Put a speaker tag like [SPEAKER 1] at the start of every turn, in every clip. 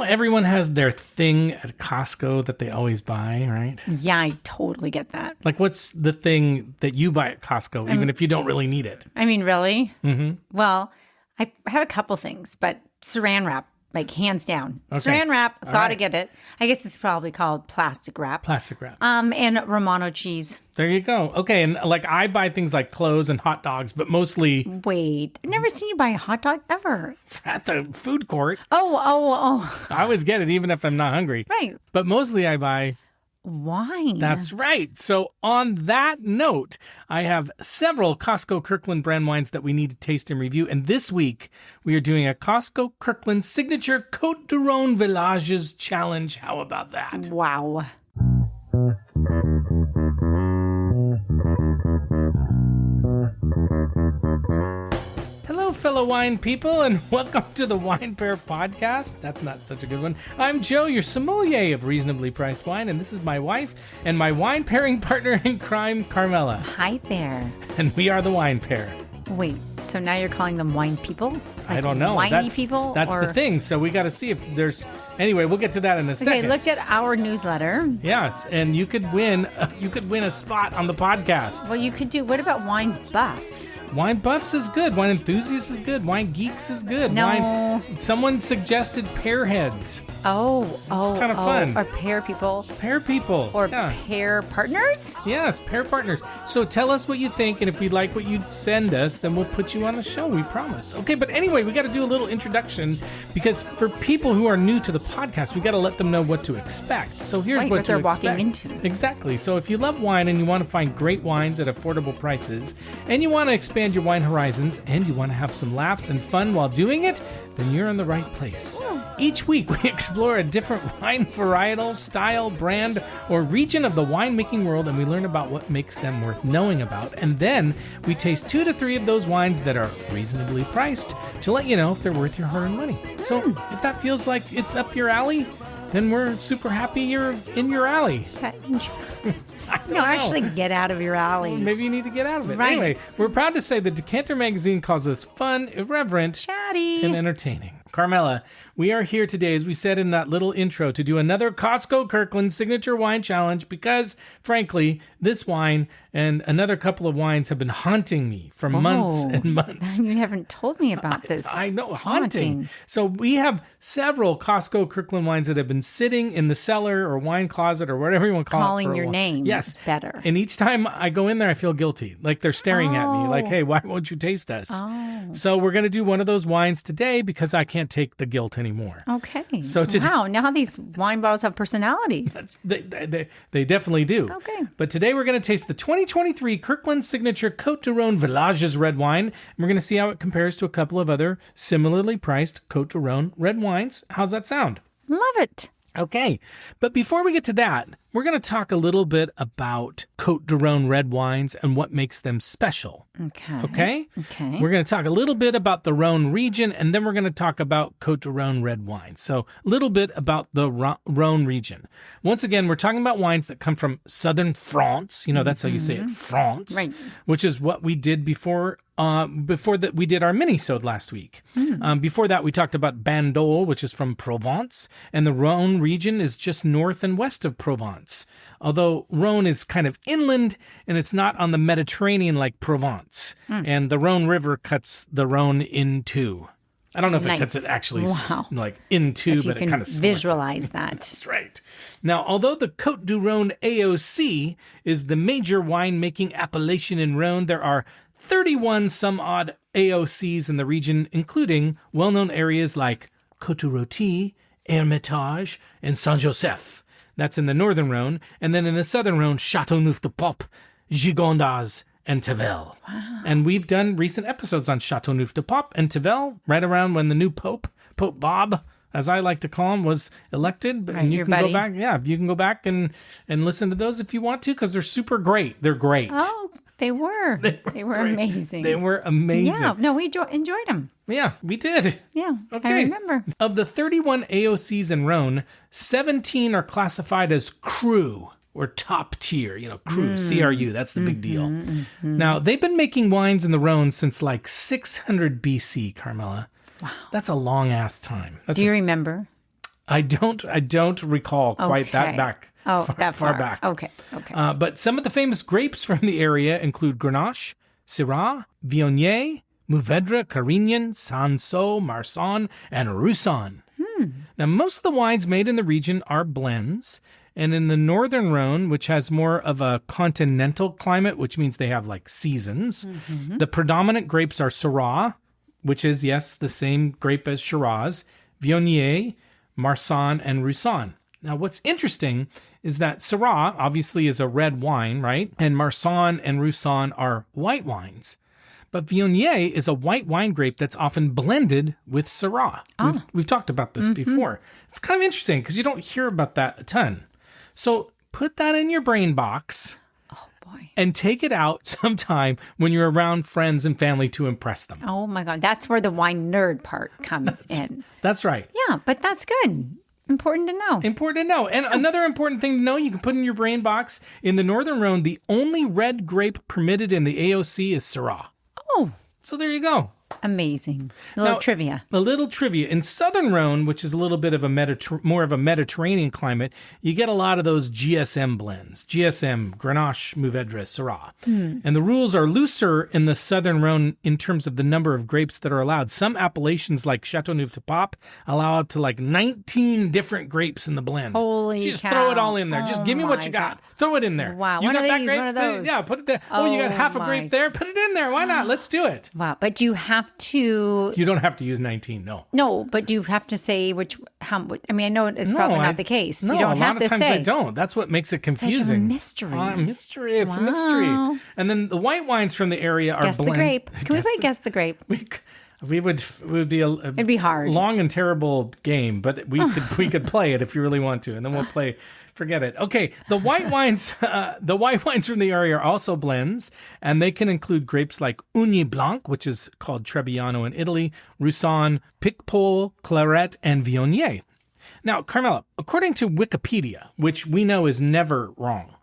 [SPEAKER 1] everyone has their thing at Costco that they always buy, right?
[SPEAKER 2] Yeah, I totally get that.
[SPEAKER 1] Like, what's the thing that you buy at Costco, even if you don't really need it?
[SPEAKER 2] I mean, really? Mm-hmm. Well, I have a couple things, but saran wrap, like hands down.
[SPEAKER 1] Okay.
[SPEAKER 2] Saran wrap,
[SPEAKER 1] All
[SPEAKER 2] gotta
[SPEAKER 1] right.
[SPEAKER 2] get it. I guess it's probably called plastic wrap.
[SPEAKER 1] Plastic wrap.
[SPEAKER 2] And Romano cheese.
[SPEAKER 1] There you go. Okay, and like I buy things like clothes and hot dogs, but mostly
[SPEAKER 2] Wait, I've never seen you buy a hot dog ever.
[SPEAKER 1] at the food court.
[SPEAKER 2] Oh.
[SPEAKER 1] I always get it, even if I'm not hungry.
[SPEAKER 2] Right.
[SPEAKER 1] But mostly I buy...
[SPEAKER 2] Wine.
[SPEAKER 1] That's right. So on that note, I have several Costco Kirkland brand wines that we need to taste and review. And this week, we are doing a Costco Kirkland Signature Côtes du Rhône Villages Challenge. How about that?
[SPEAKER 2] Wow.
[SPEAKER 1] Hello, fellow wine people, and welcome to the Wine Pair Podcast. That's not such a good one. I'm Joe, your sommelier of reasonably priced wine, and this is my wife and my wine pairing partner in crime, Carmela.
[SPEAKER 2] Hi there.
[SPEAKER 1] And we are the Wine Pair.
[SPEAKER 2] Wait, so now you're calling them wine people?
[SPEAKER 1] I
[SPEAKER 2] Like
[SPEAKER 1] don't know.
[SPEAKER 2] Winey people?
[SPEAKER 1] That's
[SPEAKER 2] or...
[SPEAKER 1] the thing. So we got to see if there's... Anyway, we'll get to that in a second.
[SPEAKER 2] Okay, looked at our newsletter.
[SPEAKER 1] Yes, and you could win a spot on the podcast.
[SPEAKER 2] Well, you could do, what about wine buffs?
[SPEAKER 1] Wine buffs is good. Wine enthusiasts is good. Wine geeks is good.
[SPEAKER 2] No.
[SPEAKER 1] Someone suggested pair heads.
[SPEAKER 2] Oh.
[SPEAKER 1] It's kind of fun.
[SPEAKER 2] Or pair people.
[SPEAKER 1] Pair people.
[SPEAKER 2] Or
[SPEAKER 1] yeah.
[SPEAKER 2] pair partners?
[SPEAKER 1] Yes, pair partners. So tell us what you think, and if we like what you send us, then we'll put you on the show, we promise. Okay, but anyway, we got to do a little introduction, because for people who are new to the podcast, we got to let them know what to expect. So here's
[SPEAKER 2] Right,
[SPEAKER 1] what
[SPEAKER 2] what
[SPEAKER 1] to
[SPEAKER 2] they're
[SPEAKER 1] expect.
[SPEAKER 2] walking into.
[SPEAKER 1] Exactly. So if you love wine and you want to find great wines at affordable prices, and you want to expand your wine horizons, and you want to have some laughs and fun while doing it, then you're in the right place. Each week, we explore a different wine varietal, style, brand, or region of the winemaking world, and we learn about what makes them worth knowing about. And then we taste 2 to 3 of those wines that are reasonably priced to let you know if they're worth your hard-earned money. So if that feels like it's up your alley, then we're super happy you're in your alley.
[SPEAKER 2] No, actually get out of your alley.
[SPEAKER 1] Maybe you need to get out of it.
[SPEAKER 2] Right.
[SPEAKER 1] Anyway, we're proud to say that Decanter Magazine calls us fun, irreverent,
[SPEAKER 2] Chatty.
[SPEAKER 1] and entertaining. Carmela, we are here today, as we said in that little intro, to do another Costco Kirkland Signature Wine Challenge because, frankly, this wine and another couple of wines have been haunting me for months and months.
[SPEAKER 2] You haven't told me about this.
[SPEAKER 1] I know, haunting. So we have several Costco Kirkland wines that have been sitting in the cellar or wine closet or whatever you want to call it.
[SPEAKER 2] Calling
[SPEAKER 1] for a
[SPEAKER 2] your
[SPEAKER 1] while.
[SPEAKER 2] name.
[SPEAKER 1] Yes.
[SPEAKER 2] Better.
[SPEAKER 1] And each time I go in there, I feel guilty. Like they're staring at me like, hey, why won't you taste us? So we're going to do one of those wines today because I can't take the guilt anymore.
[SPEAKER 2] Okay.
[SPEAKER 1] So
[SPEAKER 2] wow, now these wine bottles have personalities.
[SPEAKER 1] They definitely do.
[SPEAKER 2] Okay.
[SPEAKER 1] But today we're going to taste the 2023 Kirkland Signature Côtes du Rhône Villages red wine. And we're going to see how it compares to a couple of other similarly priced Côtes du Rhône red wines. How's that sound?
[SPEAKER 2] Love it.
[SPEAKER 1] Okay, but before we get to that, we're going to talk a little bit about Côtes du Rhône red wines and what makes them special. Okay? We're going to talk a little bit about the Rhône region, and then we're going to talk about Côtes du Rhône red wines. So a little bit about the Rhône region. Once again, we're talking about wines that come from southern France. You know, that's how you say it, France.
[SPEAKER 2] Right.
[SPEAKER 1] Which is what we did before that we did our mini-sode last week. Before that, we talked about Bandol, which is from Provence, and the Rhône region is just north and west of Provence. Although Rhône is kind of inland, and it's not on the Mediterranean like Provence. And the Rhône River cuts the Rhône in two. I don't know if it cuts it actually like in two, but it kind of splits.
[SPEAKER 2] Visualize that.
[SPEAKER 1] That's right. Now, although the Côtes du Rhône AOC is the major winemaking appellation in Rhône, there are 31 some odd AOCs in the region, including well-known areas like Côte-Rôtie, Hermitage, and Saint-Joseph. That's in the northern Rhône. And then in the southern Rhône, Châteauneuf-du-Pape, Gigondas, and Tavel. Wow. And we've done recent episodes on Châteauneuf-du-Pape and Tavel right around when the new Pope Bob, as I like to call him, was elected. And you can go back. Yeah, you can go back and listen to those if you want to, because they're super great. They're great.
[SPEAKER 2] Oh, they were. They were amazing.
[SPEAKER 1] They were amazing.
[SPEAKER 2] Yeah, no, we enjoyed them.
[SPEAKER 1] Yeah, we did.
[SPEAKER 2] Yeah,
[SPEAKER 1] okay.
[SPEAKER 2] I remember.
[SPEAKER 1] Of the 31 AOCs in Rhône, 17 are classified as cru, or top tier, cru, CRU, that's the big deal. Now, they've been making wines in the Rhône since like 600 BC, Carmela.
[SPEAKER 2] Wow.
[SPEAKER 1] That's a long-ass time.
[SPEAKER 2] Do you remember?
[SPEAKER 1] I don't recall quite that back.
[SPEAKER 2] That
[SPEAKER 1] far back.
[SPEAKER 2] Okay.
[SPEAKER 1] But some of the famous grapes from the area include Grenache, Syrah, Viognier, Mourvedre, Carignan, Sancerre, Marsanne, and Roussanne. Now, most of the wines made in the region are blends. And in the northern Rhône, which has more of a continental climate, which means they have like seasons, the predominant grapes are Syrah, which is, yes, the same grape as Shiraz, Viognier, Marsanne, and Roussanne. Now, what's interesting is that Syrah obviously is a red wine, right? And Marsanne and Roussanne are white wines. But Viognier is a white wine grape that's often blended with Syrah. We've talked about this before. It's kind of interesting because you don't hear about that a ton. So put that in your brain box.
[SPEAKER 2] Oh, boy.
[SPEAKER 1] And take it out sometime when you're around friends and family to impress them.
[SPEAKER 2] Oh, my God. That's where the wine nerd part comes in.
[SPEAKER 1] That's right.
[SPEAKER 2] Yeah, but that's good. Important to know.
[SPEAKER 1] Important to know. And another important thing to know, you can put in your brain box, in the Northern Rhône, the only red grape permitted in the AOC is Syrah.
[SPEAKER 2] Oh.
[SPEAKER 1] So there you go.
[SPEAKER 2] Amazing. A little trivia.
[SPEAKER 1] A little trivia. In Southern Rhône, which is a little bit of a more of a Mediterranean climate, you get a lot of those GSM blends. GSM, Grenache, Mourvedre, Syrah. And the rules are looser in the Southern Rhône in terms of the number of grapes that are allowed. Some appellations like Châteauneuf-du-Pape allow up to like 19 different grapes in the blend.
[SPEAKER 2] Holy
[SPEAKER 1] so you just
[SPEAKER 2] cow.
[SPEAKER 1] throw it all in there. Just give me what you got. Throw it in there.
[SPEAKER 2] Wow.
[SPEAKER 1] You
[SPEAKER 2] One
[SPEAKER 1] got
[SPEAKER 2] of
[SPEAKER 1] that
[SPEAKER 2] these,
[SPEAKER 1] grape?
[SPEAKER 2] one of those.
[SPEAKER 1] Yeah, put it there. Oh, you got half a grape there? Put it in there. Why not? Let's do it.
[SPEAKER 2] Wow. But do you have to...
[SPEAKER 1] You don't have to use 19, no.
[SPEAKER 2] No, but do you have to say how? I mean, I know it's probably not the case.
[SPEAKER 1] No,
[SPEAKER 2] you don't have to say.
[SPEAKER 1] a lot of times I don't. That's what makes it confusing.
[SPEAKER 2] Such a mystery.
[SPEAKER 1] Mystery. It's a mystery. And then the white wines from the area are
[SPEAKER 2] Guess
[SPEAKER 1] blends.
[SPEAKER 2] the grape. Can we play Guess the Grape?
[SPEAKER 1] We would. It would be
[SPEAKER 2] It'd be hard.
[SPEAKER 1] Long and terrible game, but we could play it if you really want to, and then we'll play. Forget it. Okay, the white wines. The white wines from the area are also blends, and they can include grapes like Ugni Blanc, which is called Trebbiano in Italy, Roussanne, Picpoul, Claret, and Viognier. Now, Carmela, according to Wikipedia, which we know is never wrong.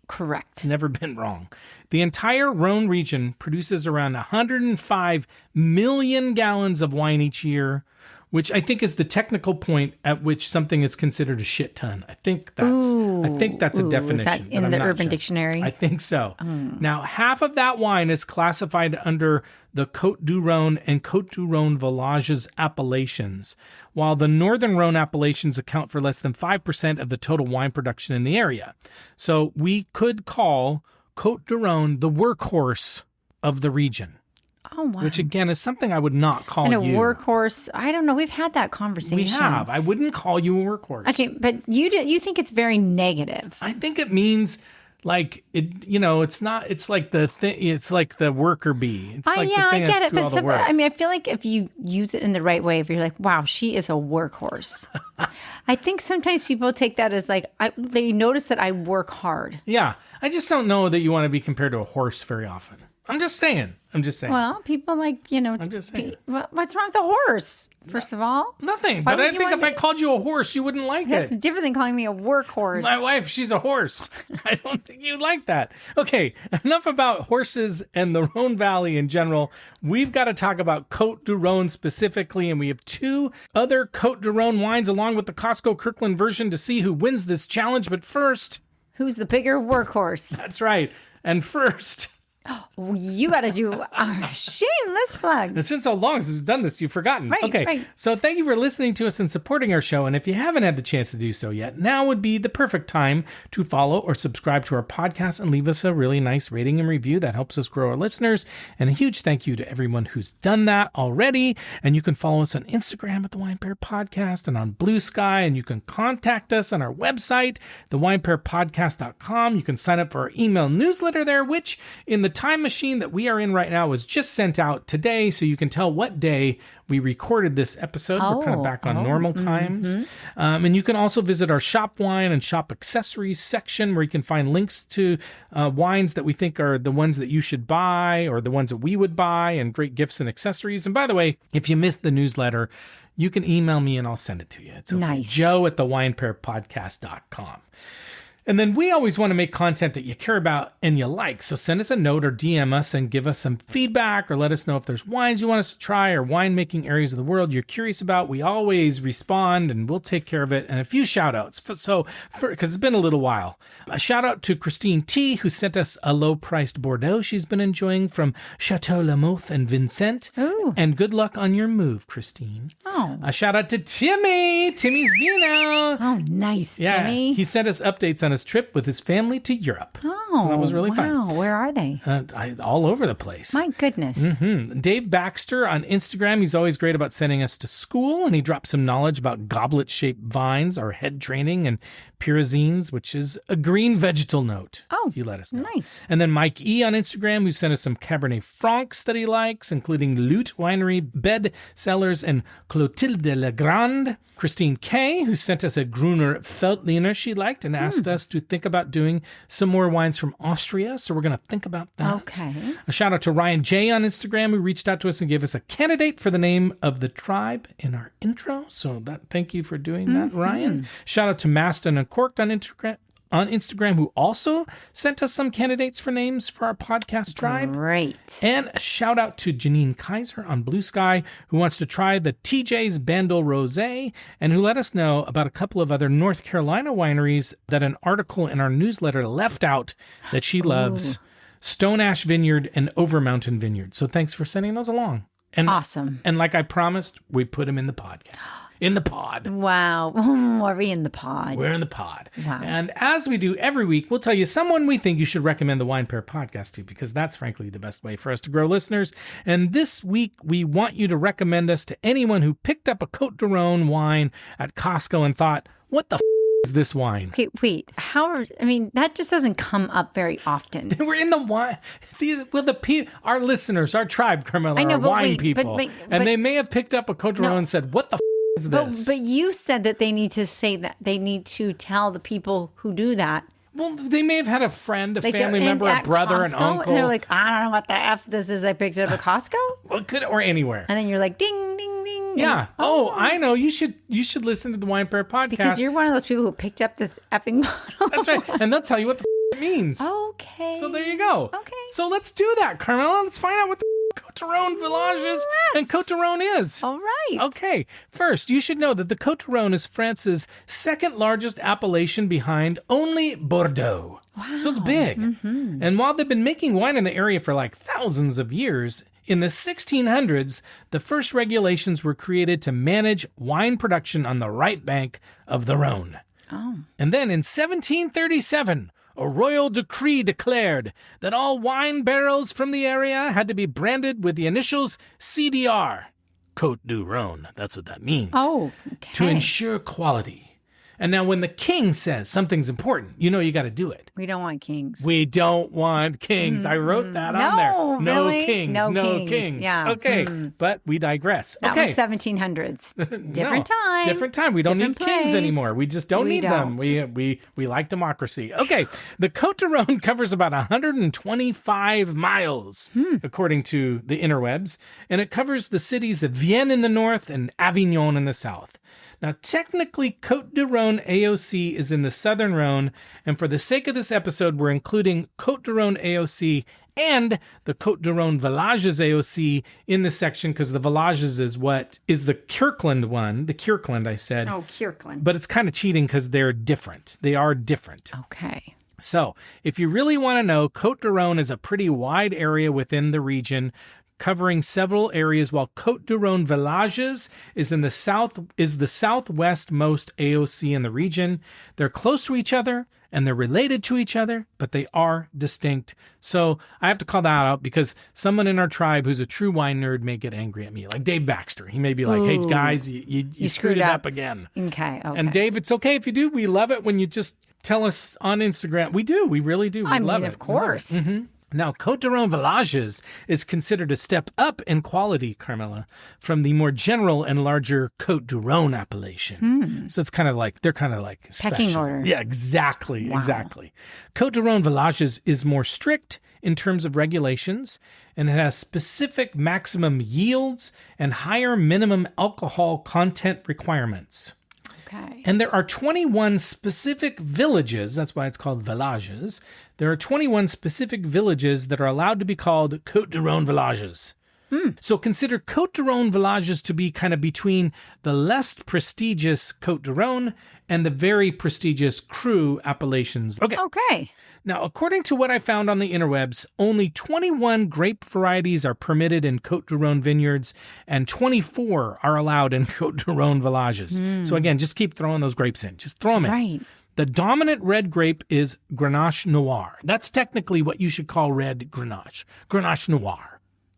[SPEAKER 2] Correct.
[SPEAKER 1] It's never been wrong. The entire Rhône region produces around 105 million gallons of wine each year, which I think is the technical point at which something is considered a shit ton. I think that's a definition.
[SPEAKER 2] Is that in the Urban Dictionary?
[SPEAKER 1] I think so. Now, half of that wine is classified under the Côtes du Rhône and Côtes du Rhône Villages appellations, while the Northern Rhône appellations account for less than 5% of the total wine production in the area. So we could call Côtes du Rhône the workhorse of the region.
[SPEAKER 2] Oh, wow.
[SPEAKER 1] Which, again, is something I would not call you.
[SPEAKER 2] And a workhorse, I don't know. We've had that conversation.
[SPEAKER 1] We have. I wouldn't call you a workhorse.
[SPEAKER 2] Okay, but you think it's very negative.
[SPEAKER 1] I think it means like it. You know, it's not. It's like the thing. It's like the worker bee. It's like the thing
[SPEAKER 2] I get
[SPEAKER 1] that's
[SPEAKER 2] it.
[SPEAKER 1] through all
[SPEAKER 2] But
[SPEAKER 1] the work.
[SPEAKER 2] I mean, I feel like if you use it in the right way, if you're like, wow, she is a workhorse. I think sometimes people take that as like they notice that I work hard.
[SPEAKER 1] Yeah, I just don't know that you want to be compared to a horse very often. I'm just saying.
[SPEAKER 2] Well, people like,
[SPEAKER 1] I'm just saying.
[SPEAKER 2] What's wrong with the horse? First of all,
[SPEAKER 1] nothing.
[SPEAKER 2] Why
[SPEAKER 1] But I
[SPEAKER 2] would you
[SPEAKER 1] think if
[SPEAKER 2] want
[SPEAKER 1] I called you a horse, you wouldn't like
[SPEAKER 2] that's
[SPEAKER 1] it.
[SPEAKER 2] different than calling me a workhorse.
[SPEAKER 1] My wife, she's a horse. I don't think you'd like that. Okay, enough about horses and the Rhône Valley in general. We've got to talk about Côtes du Rhône specifically, and we have two other Côtes du Rhône wines along with the Costco Kirkland version to see who wins this challenge. But first,
[SPEAKER 2] who's the bigger workhorse?
[SPEAKER 1] That's right. And first,
[SPEAKER 2] you got to do our shameless plug.
[SPEAKER 1] It's been so long since we've done this, you've forgotten.
[SPEAKER 2] Right,
[SPEAKER 1] okay,
[SPEAKER 2] right.
[SPEAKER 1] So thank you for listening to us and supporting our show. And if you haven't had the chance to do so yet, now would be the perfect time to follow or subscribe to our podcast and leave us a really nice rating and review. That helps us grow our listeners. And a huge thank you to everyone who's done that already. And you can follow us on Instagram at The Wine Pair Podcast and on Blue Sky. And you can contact us on our website, thewinepairpodcast.com. You can sign up for our email newsletter there, which in the time machine that we are in right now was just sent out today, so you can tell what day we recorded this episode. We're kind of back on normal times. And you can also visit our shop wine and shop accessories section, where you can find links to wines that we think are the ones that you should buy or the ones that we would buy, and great gifts and accessories. And by the way, if you missed the newsletter, you can email me and I'll send it to you. It's okay.
[SPEAKER 2] Nice.
[SPEAKER 1] Joe at thewinepairpodcast.com. And then we always want to make content that you care about and you like. So send us a note or DM us and give us some feedback or let us know if there's wines you want us to try or winemaking areas of the world you're curious about. We always respond and we'll take care of it. And a few shout outs. Because it's been a little while. A shout out to Christine T, who sent us a low priced Bordeaux she's been enjoying from Chateau La Mothe and Vincent.
[SPEAKER 2] Ooh.
[SPEAKER 1] And good luck on your move, Christine.
[SPEAKER 2] Oh.
[SPEAKER 1] A shout out to Timmy's Vino.
[SPEAKER 2] Oh, nice,
[SPEAKER 1] Yeah,
[SPEAKER 2] Timmy.
[SPEAKER 1] he sent us updates on his trip with his family to Europe.
[SPEAKER 2] Oh,
[SPEAKER 1] so that was really fun.
[SPEAKER 2] Wow, where are they?
[SPEAKER 1] All over the place.
[SPEAKER 2] My goodness.
[SPEAKER 1] Dave Baxter on Instagram, he's always great about sending us to school, and he dropped some knowledge about goblet-shaped vines, or head training, and pyrazines, which is a green vegetal note.
[SPEAKER 2] Oh,
[SPEAKER 1] he let us know.
[SPEAKER 2] Nice.
[SPEAKER 1] And then Mike E on Instagram, who sent us some Cabernet Francs that he likes, including Lute Winery, Bed Cellars, and Clotilde Legrand. Christine K, who sent us a Gruner Veltliner she liked and asked us to think about doing some more wines from Austria. So we're going to think about that.
[SPEAKER 2] Okay.
[SPEAKER 1] A shout out to Ryan J on Instagram, who reached out to us and gave us a candidate for the name of the tribe in our intro. So thank you for doing that, Ryan. Shout out to Maston and Corked on Instagram, who also sent us some candidates for names for our podcast tribe.
[SPEAKER 2] Great.
[SPEAKER 1] And a shout out to Janine Kaiser on Blue Sky, who wants to try the TJ's Bandel Rosé, and who let us know about a couple of other North Carolina wineries that an article in our newsletter left out that she loves. Stone Ash Vineyard and Overmountain Vineyard. So thanks for sending those along. And,
[SPEAKER 2] Awesome.
[SPEAKER 1] And like I promised, we put them in the podcast. In the pod.
[SPEAKER 2] Wow. Are we in the pod?
[SPEAKER 1] We're in the pod.
[SPEAKER 2] Wow.
[SPEAKER 1] And as we do every week, we'll tell you someone we think you should recommend the Wine Pair podcast to, because that's frankly the best way for us to grow listeners. And this week, we want you to recommend us to anyone who picked up a Côtes du Rhône wine at Costco and thought, what the is this wine?
[SPEAKER 2] Okay, wait. That just doesn't come up very often.
[SPEAKER 1] We're in the wine. Our listeners, our tribe, Carmela,
[SPEAKER 2] I know,
[SPEAKER 1] are
[SPEAKER 2] but
[SPEAKER 1] wine
[SPEAKER 2] wait,
[SPEAKER 1] people. And they may have picked up a Côtes du Rhône and said, what the is this?
[SPEAKER 2] But you said that they need to say that. They need to tell the people who do that.
[SPEAKER 1] Well, they may have had a friend, a
[SPEAKER 2] Like
[SPEAKER 1] family member, a brother,
[SPEAKER 2] Costco,
[SPEAKER 1] an uncle.
[SPEAKER 2] And they're like, I don't know what the F this is. I picked it up at Costco.
[SPEAKER 1] Well, or anywhere.
[SPEAKER 2] And then you're like, ding, ding, ding.
[SPEAKER 1] Yeah. I know. You should listen to the Wine Pair podcast.
[SPEAKER 2] Because you're one of those people who picked up this effing bottle.
[SPEAKER 1] That's right. And they'll tell you what the it means.
[SPEAKER 2] Okay.
[SPEAKER 1] So there you go.
[SPEAKER 2] Okay.
[SPEAKER 1] So let's do that, Carmela. Let's find out what the Côtes du Rhône village is and Côtes du Rhône is.
[SPEAKER 2] All right.
[SPEAKER 1] Okay. First, you should know that the Côtes du Rhône is France's second largest appellation behind only Bordeaux. Wow. So it's big. Mm-hmm. And while they've been making wine in the area for like thousands of years, in the 1600s, the first regulations were created to manage wine production on the right bank of the Rhône.
[SPEAKER 2] Oh.
[SPEAKER 1] And then in 1737, a royal decree declared that all wine barrels from the area had to be branded with the initials CDR, Côtes du Rhône. That's what that means.
[SPEAKER 2] Oh, okay.
[SPEAKER 1] To ensure quality. And now when the king says something's important, you got to do it.
[SPEAKER 2] We don't want kings.
[SPEAKER 1] We don't want kings. I wrote that on there. No
[SPEAKER 2] really?
[SPEAKER 1] kings. No kings.
[SPEAKER 2] Yeah.
[SPEAKER 1] Okay. But we digress.
[SPEAKER 2] That
[SPEAKER 1] okay.
[SPEAKER 2] was 1700s. Different time.
[SPEAKER 1] Different time. We don't need kings
[SPEAKER 2] place.
[SPEAKER 1] anymore. We just don't need them. We like democracy. Okay. The Côtes du Rhône covers about 125 miles, according to the interwebs, and it covers the cities of Vienne in the north and Avignon in the south. Now, technically, Côtes du Rhône AOC is in the southern Rhône, and for the sake of this episode, we're including Côtes du Rhône AOC and the Côtes du Rhône Villages AOC in this section, because the Villages is what is the Kirkland one. The Kirkland, I said.
[SPEAKER 2] Oh, Kirkland.
[SPEAKER 1] But it's kind of cheating because they're different. They are different.
[SPEAKER 2] Okay.
[SPEAKER 1] So, if you really want to know, Côtes du Rhône is a pretty wide area within the region, covering several areas, while Côtes du Rhône Villages is the southwestmost AOC in the region. They're close to each other and they're related to each other, but they are distinct. So I have to call that out because someone in our tribe who's a true wine nerd may get angry at me, like Dave Baxter. He may be like, "Hey guys, you screwed it up again."
[SPEAKER 2] Okay.
[SPEAKER 1] And Dave, it's okay if you do. We love it when you just tell us on Instagram. We do. We really do. We love it.
[SPEAKER 2] Of course.
[SPEAKER 1] Mm-hmm. Now, Côtes du Rhône Villages is considered a step up in quality, Carmela, from the more general and larger Côtes du Rhône appellation. So it's they're kind of like
[SPEAKER 2] pecking
[SPEAKER 1] special.
[SPEAKER 2] order.
[SPEAKER 1] Yeah, exactly.
[SPEAKER 2] Wow.
[SPEAKER 1] Exactly. Côtes du Rhône Villages is more strict in terms of regulations, and it has specific maximum yields and higher minimum alcohol content requirements.
[SPEAKER 2] Okay.
[SPEAKER 1] And there are 21 specific villages. That's why it's called villages. There are 21 specific villages that are allowed to be called Côtes du Rhône villages. So consider Côtes du Rhône villages to be kind of between the less prestigious Côtes du Rhône and the very prestigious Cru appellations.
[SPEAKER 2] Okay.
[SPEAKER 1] Now, according to what I found on the interwebs, only 21 grape varieties are permitted in Côtes du Rhône vineyards, and 24 are allowed in Côtes du Rhône villages. So again, just keep throwing those grapes in. Just throw them in.
[SPEAKER 2] Right.
[SPEAKER 1] The dominant red grape is Grenache Noir. That's technically what you should call red Grenache. Grenache Noir.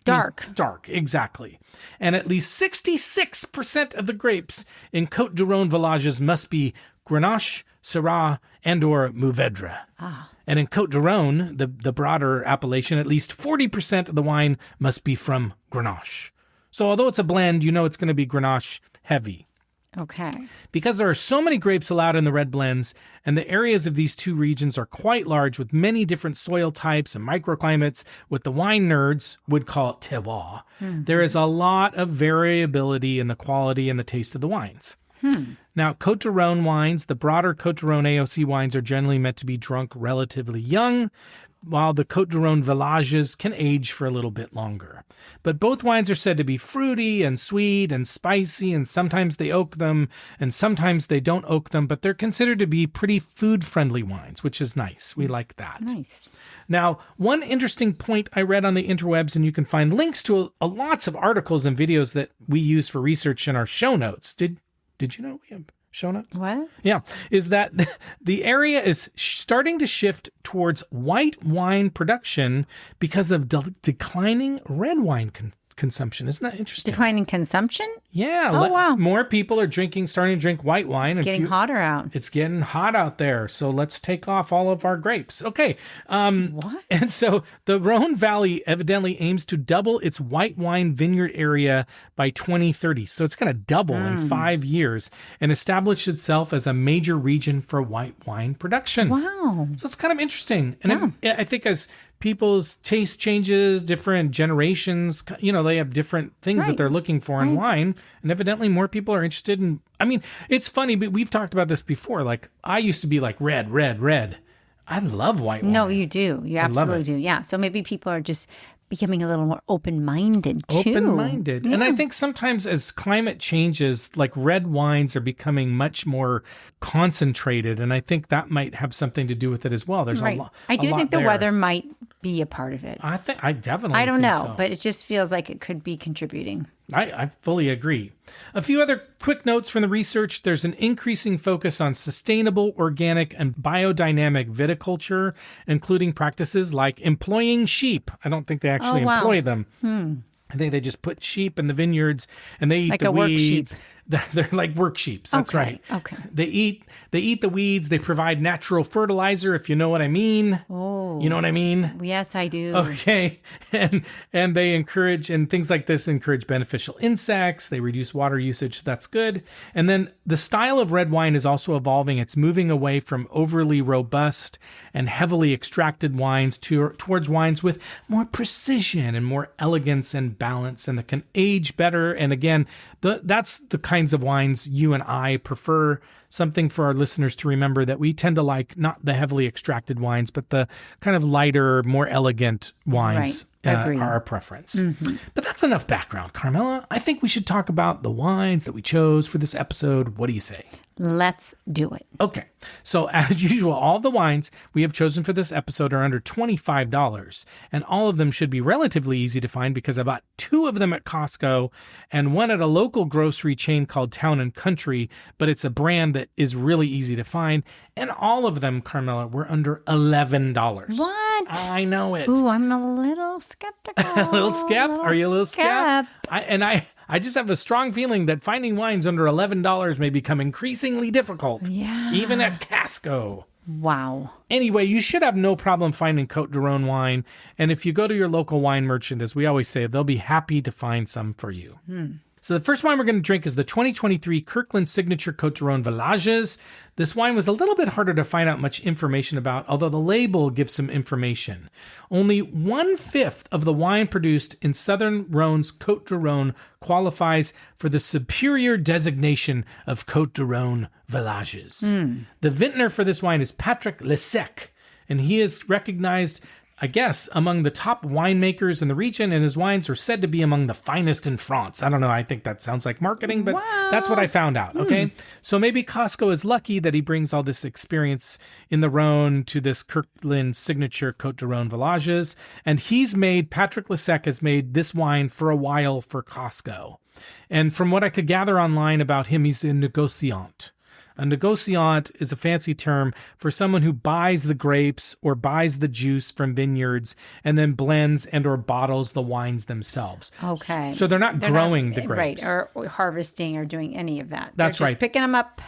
[SPEAKER 2] Dark.
[SPEAKER 1] Dark, exactly. And at least 66% of the grapes in Côtes du Rhône villages must be Grenache, Syrah, and or Mourvèdre. And in Côtes du Rhône, the broader appellation, at least 40% of the wine must be from Grenache. So although it's a blend, you know it's going to be Grenache heavy.
[SPEAKER 2] Okay.
[SPEAKER 1] Because there are so many grapes allowed in the red blends, and the areas of these two regions are quite large with many different soil types and microclimates, what the wine nerds would call terroir, there is a lot of variability in the quality and the taste of the wines. Now, Côtes du Rhône wines, the broader Côtes du Rhône AOC wines are generally meant to be drunk relatively young, while the Côtes du Rhône villages can age for a little bit longer. But both wines are said to be fruity and sweet and spicy, and sometimes they oak them, and sometimes they don't oak them, but they're considered to be pretty food-friendly wines, which is nice. We like that.
[SPEAKER 2] Nice.
[SPEAKER 1] Now, one interesting point I read on the interwebs, and you can find links to lots of articles and videos that we use for research in our show notes. Did you know we have show notes?
[SPEAKER 2] What?
[SPEAKER 1] Yeah, is that the area is starting to shift towards white wine production because of declining red wine consumption. Isn't that interesting?
[SPEAKER 2] Declining consumption?
[SPEAKER 1] Yeah.
[SPEAKER 2] Oh, wow.
[SPEAKER 1] More people are starting to drink white wine.
[SPEAKER 2] It's getting hotter out.
[SPEAKER 1] It's getting hot out there. So let's take off all of our grapes. Okay.
[SPEAKER 2] What?
[SPEAKER 1] And so the Rhone Valley evidently aims to double its white wine vineyard area by 2030. So it's going to double in 5 years and establish itself as a major region for white wine production.
[SPEAKER 2] Wow.
[SPEAKER 1] So it's kind of interesting. And I think as people's taste changes, different generations, they have different things that they're looking for in wine. And evidently more people are interested in, it's funny, but we've talked about this before. Like I used to be like red. I love white wine.
[SPEAKER 2] No, you do. You absolutely do. Yeah. So maybe people are just becoming a little more open-minded too.
[SPEAKER 1] Open-minded. Yeah. And I think sometimes as climate changes, like red wines are becoming much more concentrated. And I think that might have something to do with it as well. There's a lot.
[SPEAKER 2] I do think the weather might be a part of it.
[SPEAKER 1] I definitely
[SPEAKER 2] I don't
[SPEAKER 1] think
[SPEAKER 2] know,
[SPEAKER 1] so.
[SPEAKER 2] but it just feels like it could be contributing.
[SPEAKER 1] I fully agree. A few other quick notes from the research. There's an increasing focus on sustainable, organic, and biodynamic viticulture, including practices like employing sheep. I don't think they actually employ them. I think they just put sheep in the vineyards and they eat
[SPEAKER 2] like
[SPEAKER 1] the
[SPEAKER 2] a
[SPEAKER 1] weeds.
[SPEAKER 2] Work sheep.
[SPEAKER 1] They're like work sheep. That's right.
[SPEAKER 2] Okay.
[SPEAKER 1] They eat the weeds. They provide natural fertilizer, if you know what I mean.
[SPEAKER 2] Oh.
[SPEAKER 1] You know what I mean?
[SPEAKER 2] Yes, I do.
[SPEAKER 1] Okay. And they encourage, and things like this encourage beneficial insects. They reduce water usage. That's good. And then the style of red wine is also evolving. It's moving away from overly robust and heavily extracted wines towards wines with more precision and more elegance and balance, and that can age better. And again, that's the kinds of wines you and I prefer. Something for our listeners to remember, that we tend to like not the heavily extracted wines, but the kind of lighter, more elegant wines are our preference. But that's enough background, Carmela. I think we should talk about the wines that we chose for this episode. What do you say?
[SPEAKER 2] Let's do it.
[SPEAKER 1] Okay. So as usual, all the wines we have chosen for this episode are under $25, and all of them should be relatively easy to find because I bought 2 of them at Costco and one at a local grocery chain called Town and Country, but it's a brand that is really easy to find. And all of them, Carmela, were under $11.
[SPEAKER 2] What?
[SPEAKER 1] I know it.
[SPEAKER 2] Ooh, I'm a little skeptical.
[SPEAKER 1] A little skep? Are you a little skep? I just have a strong feeling that finding wines under $11 may become increasingly difficult.
[SPEAKER 2] Yeah.
[SPEAKER 1] Even at Costco.
[SPEAKER 2] Wow.
[SPEAKER 1] Anyway, you should have no problem finding Côtes du Rhône wine. And if you go to your local wine merchant, as we always say, they'll be happy to find some for you. So the first wine we're going to drink is the 2023 Kirkland Signature Côtes du Rhône Villages. This wine was a little bit harder to find out much information about, although the label gives some information. Only 1/5 of the wine produced in Southern Rhone's Côtes du Rhône qualifies for the superior designation of Côtes du Rhône Villages. The vintner for this wine is Patrick Lessec, and he is recognized, I guess, among the top winemakers in the region, and his wines are said to be among the finest in France. I don't know. I think that sounds like marketing, but that's what I found out. Okay. So maybe Costco is lucky that he brings all this experience in the Rhone to this Kirkland Signature Côtes du Rhône Villages. And Patrick Lessec has made this wine for a while for Costco. And from what I could gather online about him, he's a negociant. A negociant is a fancy term for someone who buys the grapes or buys the juice from vineyards and then blends and or bottles the wines themselves.
[SPEAKER 2] Okay.
[SPEAKER 1] So they're not growing the grapes.
[SPEAKER 2] Right, or harvesting or doing any of that.
[SPEAKER 1] That's
[SPEAKER 2] They're just
[SPEAKER 1] right.
[SPEAKER 2] picking them up.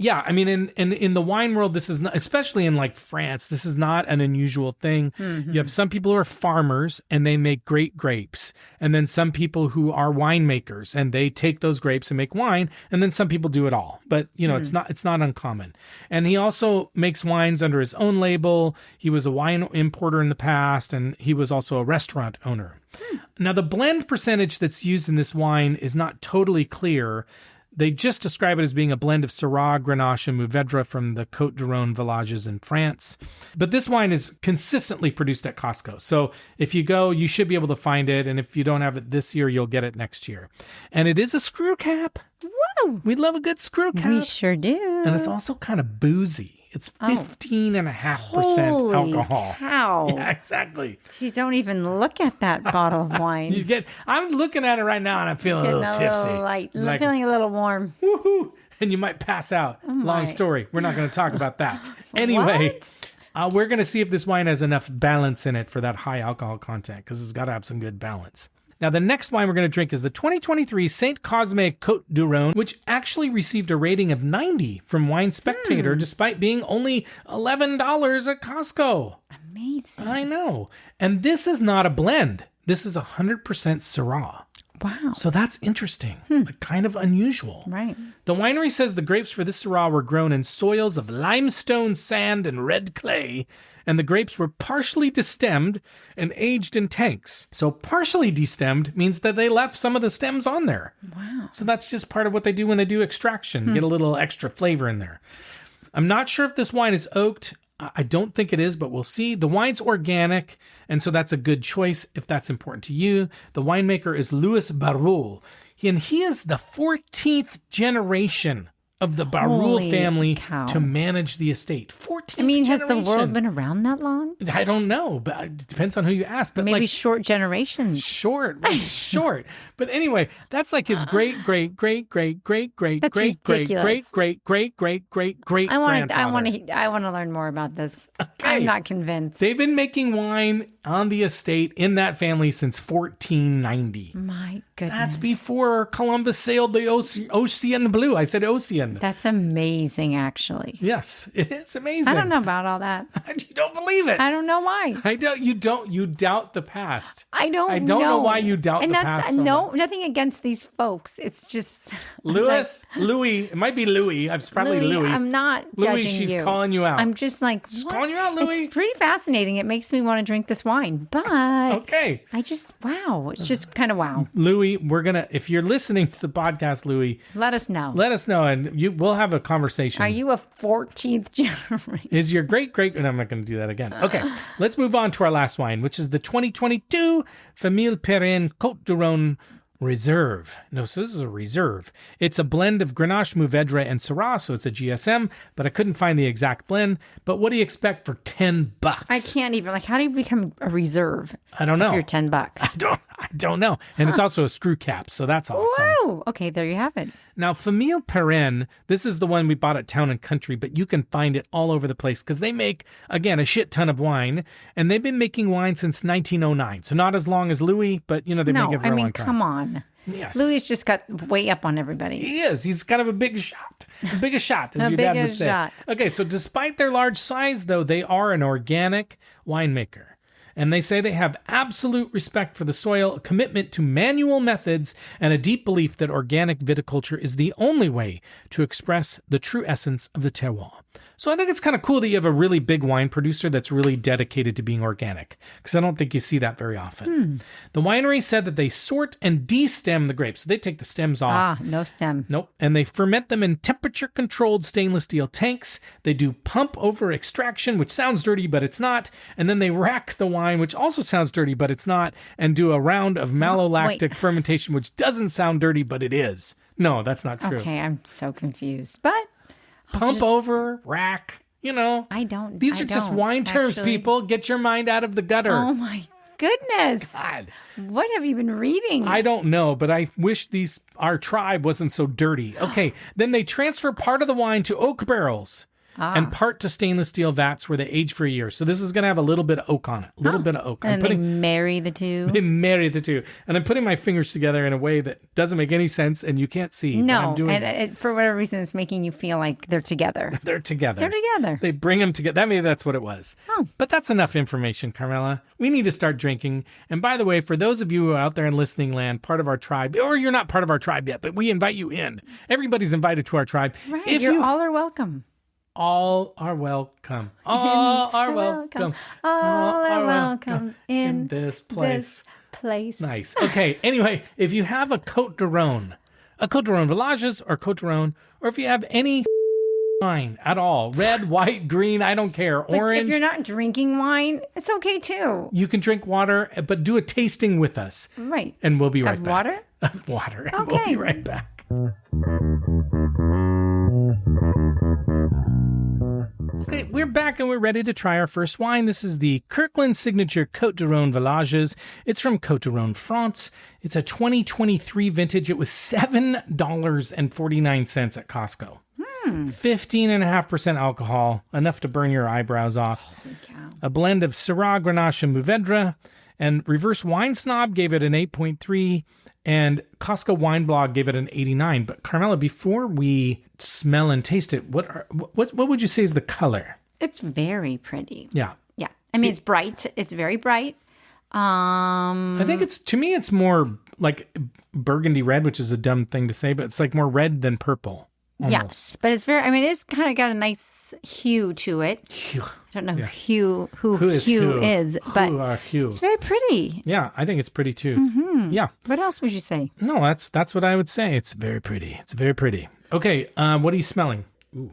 [SPEAKER 1] Yeah, I mean, in the wine world, this is not, especially in like France, this is not an unusual thing. You have some people who are farmers and they make great grapes, and then some people who are winemakers and they take those grapes and make wine, and then some people do it all. But it's not uncommon. And he also makes wines under his own label. He was a wine importer in the past, and he was also a restaurant owner. Now, the blend percentage that's used in this wine is not totally clear. They just describe it as being a blend of Syrah, Grenache, and Mourvedre from the Côtes du Rhône villages in France. But this wine is consistently produced at Costco. So if you go, you should be able to find it. And if you don't have it this year, you'll get it next year. And it is a screw cap. Woo! We love a good screw cap.
[SPEAKER 2] We sure do.
[SPEAKER 1] And it's also kind of boozy. It's 15.5%
[SPEAKER 2] Holy
[SPEAKER 1] alcohol.
[SPEAKER 2] cow.
[SPEAKER 1] Yeah, exactly.
[SPEAKER 2] Geez, don't even look at that bottle of wine.
[SPEAKER 1] I'm looking at it right now and I'm feeling a little tipsy.
[SPEAKER 2] Light. I'm feeling a little warm.
[SPEAKER 1] Woohoo! And you might pass out. Long story. We're not going to talk about that. Anyway, we're going to see if this wine has enough balance in it for that high alcohol content, because it's got to have some good balance. Now, the next wine we're going to drink is the 2023 St. Cosme Côtes du Rhône, which actually received a rating of 90 from Wine Spectator, despite being only $11 at Costco.
[SPEAKER 2] Amazing.
[SPEAKER 1] I know. And this is not a blend. This is 100% Syrah.
[SPEAKER 2] Wow.
[SPEAKER 1] So that's interesting, like kind of unusual.
[SPEAKER 2] Right.
[SPEAKER 1] The winery says the grapes for this Syrah were grown in soils of limestone, sand, and red clay, and the grapes were partially destemmed and aged in tanks. So partially destemmed means that they left some of the stems on there.
[SPEAKER 2] Wow.
[SPEAKER 1] So that's just part of what they do when they do extraction, get a little extra flavor in there. I'm not sure if this wine is oaked. I don't think it is, but we'll see. The wine's organic, and so that's a good choice if that's important to you. The winemaker is Louis Barroul, and he is the 14th generation of the Barroul
[SPEAKER 2] Holy
[SPEAKER 1] family
[SPEAKER 2] cow.
[SPEAKER 1] to manage the estate. 14th
[SPEAKER 2] Has
[SPEAKER 1] generation.
[SPEAKER 2] the world been around that long?
[SPEAKER 1] I don't know, but it depends on who you ask. But
[SPEAKER 2] Maybe
[SPEAKER 1] like
[SPEAKER 2] short generations.
[SPEAKER 1] short, really short. But anyway, that's like his great
[SPEAKER 2] That's ridiculous.
[SPEAKER 1] grandfather.
[SPEAKER 2] I want to learn more about this. I'm not convinced.
[SPEAKER 1] They've been making wine on the estate in that family since 1490.
[SPEAKER 2] My goodness.
[SPEAKER 1] That's before Columbus sailed the ocean blue. I said ocean.
[SPEAKER 2] That's amazing, actually.
[SPEAKER 1] Yes, it is amazing.
[SPEAKER 2] I don't know about all that.
[SPEAKER 1] You don't believe it.
[SPEAKER 2] I don't know why.
[SPEAKER 1] You doubt the past.
[SPEAKER 2] I don't
[SPEAKER 1] know why you doubt
[SPEAKER 2] and
[SPEAKER 1] the
[SPEAKER 2] that's
[SPEAKER 1] past so much.
[SPEAKER 2] Nothing against these folks. It's just
[SPEAKER 1] Louis. It might be Louis. It's probably Louis.
[SPEAKER 2] I'm not
[SPEAKER 1] Louis,
[SPEAKER 2] judging
[SPEAKER 1] she's
[SPEAKER 2] you.
[SPEAKER 1] calling you out.
[SPEAKER 2] I'm just like,
[SPEAKER 1] She's
[SPEAKER 2] what?
[SPEAKER 1] calling you out, Louis.
[SPEAKER 2] It's pretty fascinating. It makes me want to drink this wine, but
[SPEAKER 1] Okay.
[SPEAKER 2] wow. It's just kind of wow.
[SPEAKER 1] Louis, if you're listening to the podcast, Louis,
[SPEAKER 2] Let us know.
[SPEAKER 1] and we'll have a conversation.
[SPEAKER 2] Are you a 14th generation?
[SPEAKER 1] Is your great, and I'm not going to do that again. Okay, let's move on to our last wine, which is the 2022 Famille Perrin Côtes du Rhône Reserve. No, so this is a reserve. It's a blend of Grenache, Mourvedre, and Syrah, so it's a GSM, but I couldn't find the exact blend. But what do you expect for $10?
[SPEAKER 2] I can't even, how do you become a reserve?
[SPEAKER 1] I don't know.
[SPEAKER 2] If you're $10.
[SPEAKER 1] I don't know. And it's also a screw cap, so that's awesome.
[SPEAKER 2] Whoa! Okay, there you have it.
[SPEAKER 1] Now, Famille Perrin, this is the one we bought at Town and Country, but you can find it all over the place because they make, again, a shit ton of wine, and they've been making wine since 1909. So not as long as Louis, but, they make it for a long time.
[SPEAKER 2] Come on.
[SPEAKER 1] Yes.
[SPEAKER 2] Louis just got way up on everybody.
[SPEAKER 1] He is. He's kind of a big shot. The biggest shot, as your dad would say.
[SPEAKER 2] Shot.
[SPEAKER 1] Okay, so despite their large size, though, they are an organic winemaker. And they say they have absolute respect for the soil, a commitment to manual methods, and a deep belief that organic viticulture is the only way to express the true essence of the terroir. So I think it's kind of cool that you have a really big wine producer that's really dedicated to being organic, because I don't think you see that very often. The winery said that they sort and de-stem the grapes. So they take the stems off.
[SPEAKER 2] No stem.
[SPEAKER 1] Nope. And they ferment them in temperature-controlled stainless steel tanks. They do pump-over extraction, which sounds dirty, but it's not. And then they rack the wine, which also sounds dirty, but it's not, and do a round of malolactic fermentation, which doesn't sound dirty, but it is. No, that's not true.
[SPEAKER 2] Okay, I'm so confused. But
[SPEAKER 1] Pump over, rack,
[SPEAKER 2] I don't.
[SPEAKER 1] These are just wine terms, people. Get your mind out of the gutter.
[SPEAKER 2] Oh my goodness.
[SPEAKER 1] God.
[SPEAKER 2] What have you been reading?
[SPEAKER 1] I don't know, but I wish our tribe wasn't so dirty. Okay, then they transfer part of the wine to oak barrels and part to stainless steel vats where they age for a year. So this is going to have a little bit of oak on it. A little bit of oak.
[SPEAKER 2] And they marry the two.
[SPEAKER 1] They marry the two. And I'm putting my fingers together in a way that doesn't make any sense and you can't see.
[SPEAKER 2] No, and for whatever reason, it's making you feel like they're together.
[SPEAKER 1] They're together.
[SPEAKER 2] They're together.
[SPEAKER 1] They bring them together. Maybe that's what it was. But that's enough information, Carmela. We need to start drinking. And by the way, for those of you who are out there in listening land, part of our tribe, or you're not part of our tribe yet, but we invite you in. Everybody's invited to our tribe.
[SPEAKER 2] Right. All are welcome.
[SPEAKER 1] All are welcome. All are welcome.
[SPEAKER 2] All are welcome in
[SPEAKER 1] this place. Nice. Okay. Anyway, if you have a Côtes du Rhône Villages or Côtes du Rhône, or if you have any wine at all, red, white, green, I don't care, orange.
[SPEAKER 2] If you're not drinking wine, it's okay too.
[SPEAKER 1] You can drink water, but do a tasting with us.
[SPEAKER 2] Right.
[SPEAKER 1] And we'll be right back.
[SPEAKER 2] Water?
[SPEAKER 1] Water. And
[SPEAKER 2] Okay.
[SPEAKER 1] we'll be right back. Okay, we're back and we're ready to try our first wine. This is the Kirkland Signature Côtes du Rhône Villages. It's from Côtes du Rhône, France. It's a 2023 vintage. It was $7.49 at Costco. 15.5% alcohol, enough to burn your eyebrows off.
[SPEAKER 2] Holy cow.
[SPEAKER 1] A blend of Syrah, Grenache, and Mourvedre. And Reverse Wine Snob gave it an 8.3. And Costco Wine Blog gave it an 89. But Carmela, before we smell and taste it, what would you say is the color?
[SPEAKER 2] It's very pretty.
[SPEAKER 1] Yeah.
[SPEAKER 2] Yeah. I mean, it's bright. It's very bright.
[SPEAKER 1] I think to me, it's more like burgundy red, which is a dumb thing to say, but it's like more red than purple. Almost.
[SPEAKER 2] Yes, but it's it's kind of got a nice hue to it.
[SPEAKER 1] Hue.
[SPEAKER 2] I don't know who
[SPEAKER 1] is
[SPEAKER 2] Hugh is, but
[SPEAKER 1] Hugh.
[SPEAKER 2] it's very pretty.
[SPEAKER 1] Yeah, I think it's pretty too. Yeah.
[SPEAKER 2] What else would you say?
[SPEAKER 1] No, that's what I would say. It's very pretty. It's very pretty. Okay, what are you smelling? Ooh.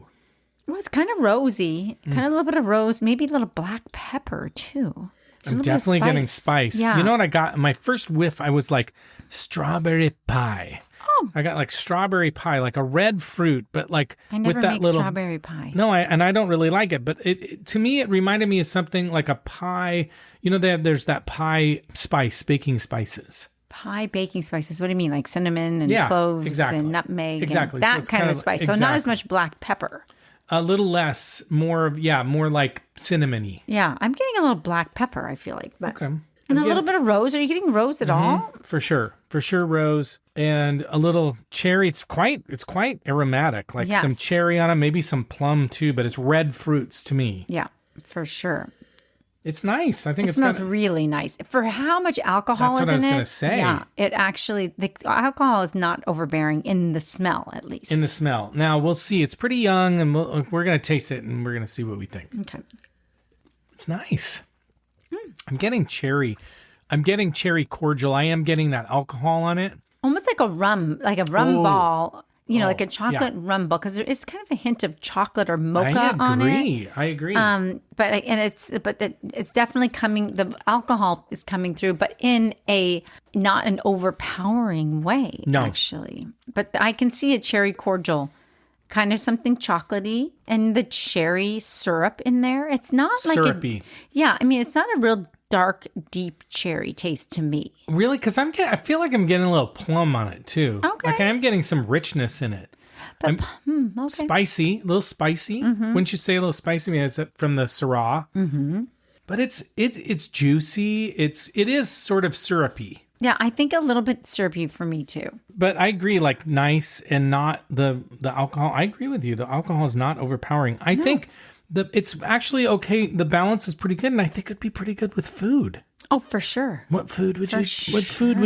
[SPEAKER 2] Well, it's kind of rosy, kind of a little bit of rose, maybe a little black pepper too.
[SPEAKER 1] I'm definitely getting spice.
[SPEAKER 2] Yeah.
[SPEAKER 1] You know what I got? My first whiff, I was like strawberry pie.
[SPEAKER 2] Oh.
[SPEAKER 1] I got like strawberry pie, like a red fruit, but like
[SPEAKER 2] I never
[SPEAKER 1] with that
[SPEAKER 2] make
[SPEAKER 1] little
[SPEAKER 2] strawberry pie.
[SPEAKER 1] No, I don't really like it, but to me it reminded me of something like a pie. You know, there's that pie spice, baking spices.
[SPEAKER 2] Pie baking spices. What do you mean, like cinnamon and cloves and nutmeg?
[SPEAKER 1] Exactly.
[SPEAKER 2] And that
[SPEAKER 1] So
[SPEAKER 2] kind of spice. So not as much black pepper.
[SPEAKER 1] A little less, more like cinnamony.
[SPEAKER 2] Yeah, I'm getting a little black pepper, I feel like. But,
[SPEAKER 1] Okay.
[SPEAKER 2] And a little bit of rose. Are you getting rose at all?
[SPEAKER 1] For sure, rose, and a little cherry. It's quite aromatic, like some cherry on it, maybe some plum too. But it's red fruits to me.
[SPEAKER 2] Yeah, for sure.
[SPEAKER 1] It's nice. I think
[SPEAKER 2] It smells really nice for how much alcohol is in it.
[SPEAKER 1] That's what I was going to say.
[SPEAKER 2] Yeah, it actually the alcohol is not overbearing in the smell, at least.
[SPEAKER 1] In the smell. Now we'll see. It's pretty young, and we're going to taste it, and we're going to see what we think.
[SPEAKER 2] Okay.
[SPEAKER 1] It's nice. I'm getting cherry cordial. I am getting that alcohol on it.
[SPEAKER 2] Almost like a rum ball. You know, like a chocolate rum ball, because there is kind of a hint of chocolate or mocha on it.
[SPEAKER 1] I agree.
[SPEAKER 2] But it's definitely coming. The alcohol is coming through, but in not an overpowering way.
[SPEAKER 1] No,
[SPEAKER 2] actually. But I can see a cherry cordial, kind of something chocolatey, and the cherry syrup in there. It's not
[SPEAKER 1] syrupy.
[SPEAKER 2] I mean, it's not a real dark, deep cherry taste to me.
[SPEAKER 1] Really? Because I feel like I'm getting a little plum on it too.
[SPEAKER 2] Okay.
[SPEAKER 1] Like I am getting some richness in it.
[SPEAKER 2] But okay.
[SPEAKER 1] Spicy, a little spicy. Wouldn't you say a little spicy? I mean, it's from the Syrah. Mm-hmm. But it's juicy. It is sort of syrupy.
[SPEAKER 2] Yeah, I think a little bit syrupy for me too.
[SPEAKER 1] But I agree, like nice and not the alcohol. I agree with you. The alcohol is not overpowering. I think It's actually okay. The balance is pretty good, and I think it'd be pretty good with food.
[SPEAKER 2] Oh, for sure.
[SPEAKER 1] What food would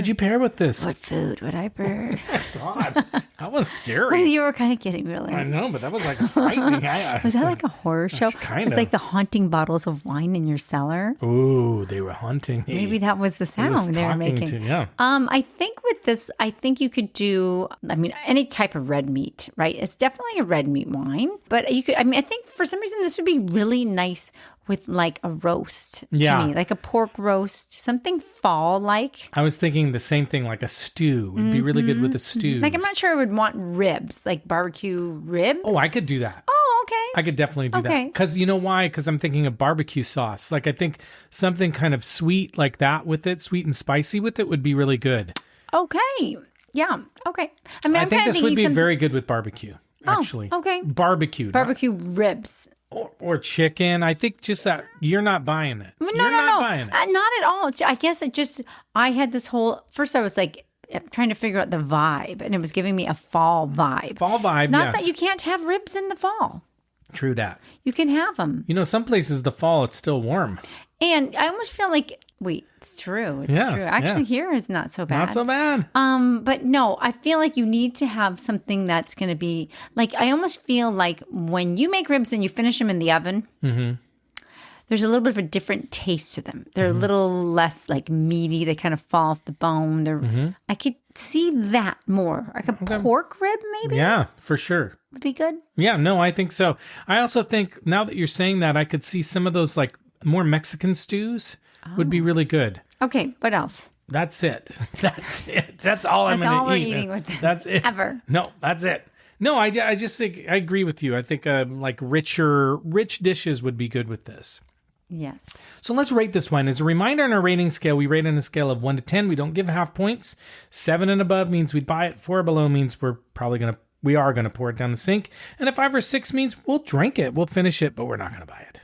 [SPEAKER 1] you pair with this?
[SPEAKER 2] What food would I pair?
[SPEAKER 1] God, that was scary.
[SPEAKER 2] Well, you were kind of getting really.
[SPEAKER 1] I know, but that was like frightening.
[SPEAKER 2] Was that like a horror show?
[SPEAKER 1] Kind
[SPEAKER 2] It's
[SPEAKER 1] of.
[SPEAKER 2] like the haunting bottles of wine in your cellar.
[SPEAKER 1] Ooh, they were haunting me.
[SPEAKER 2] Maybe that was the sound they were making.
[SPEAKER 1] Yeah.
[SPEAKER 2] I think with this, I think you could do, any type of red meat, right? It's definitely a red meat wine, but you could, I think for some reason this would be really nice with like a roast to me, like a pork roast, something fall-like.
[SPEAKER 1] I was thinking the same thing, like a stew. It'd be really good with a stew.
[SPEAKER 2] Like, I'm not sure I would want ribs, like barbecue ribs.
[SPEAKER 1] Oh, I could do that.
[SPEAKER 2] Oh, okay.
[SPEAKER 1] I could definitely do that. Because you know why? Because I'm thinking of barbecue sauce. Like, I think something kind of sweet like that with it, sweet and spicy with it, would be really good.
[SPEAKER 2] Okay. Yeah. Okay.
[SPEAKER 1] I think this would be very good with barbecue, actually.
[SPEAKER 2] Okay.
[SPEAKER 1] Barbecue.
[SPEAKER 2] Barbecue ribs.
[SPEAKER 1] Or chicken. I think just that you're not buying it.
[SPEAKER 2] No,
[SPEAKER 1] you're not buying it.
[SPEAKER 2] Not at all. I guess I had this whole, first I was like trying to figure out the vibe, and it was giving me a fall vibe.
[SPEAKER 1] Fall vibe,
[SPEAKER 2] Not
[SPEAKER 1] yes.
[SPEAKER 2] that you can't have ribs in the fall.
[SPEAKER 1] True that.
[SPEAKER 2] You can have them.
[SPEAKER 1] You know, some places the fall, it's still warm.
[SPEAKER 2] And I almost feel like, wait, it's true. It's
[SPEAKER 1] Yes,
[SPEAKER 2] true. Actually,
[SPEAKER 1] yeah.
[SPEAKER 2] here is not so bad.
[SPEAKER 1] Not so bad.
[SPEAKER 2] But no, I feel like you need to have something that's going to be like, I almost feel like when you make ribs and you finish them in the oven, there's a little bit of a different taste to them. They're a little less like meaty. They kind of fall off the bone. I could see that more. Like a pork rib, maybe?
[SPEAKER 1] Yeah, for sure.
[SPEAKER 2] Would be good.
[SPEAKER 1] Yeah, no, I think so. I also think now that you're saying that, I could see some of those like more Mexican stews would be really good.
[SPEAKER 2] Okay, what else?
[SPEAKER 1] That's it. That's it. That's all I'm
[SPEAKER 2] That's all
[SPEAKER 1] going
[SPEAKER 2] we're
[SPEAKER 1] to eat.
[SPEAKER 2] eating with this.
[SPEAKER 1] That's it.
[SPEAKER 2] Ever.
[SPEAKER 1] No, that's it. No, I just think I agree with you. I think like rich dishes would be good with this.
[SPEAKER 2] Yes.
[SPEAKER 1] So let's rate this wine. As a reminder, on our rating scale, we rate on a scale of 1 to 10. We don't give half points. 7 and above means we'd buy it. 4 below means we are going to pour it down the sink. And a 5 or 6 means we'll drink it. We'll finish it, but we're not going to buy it.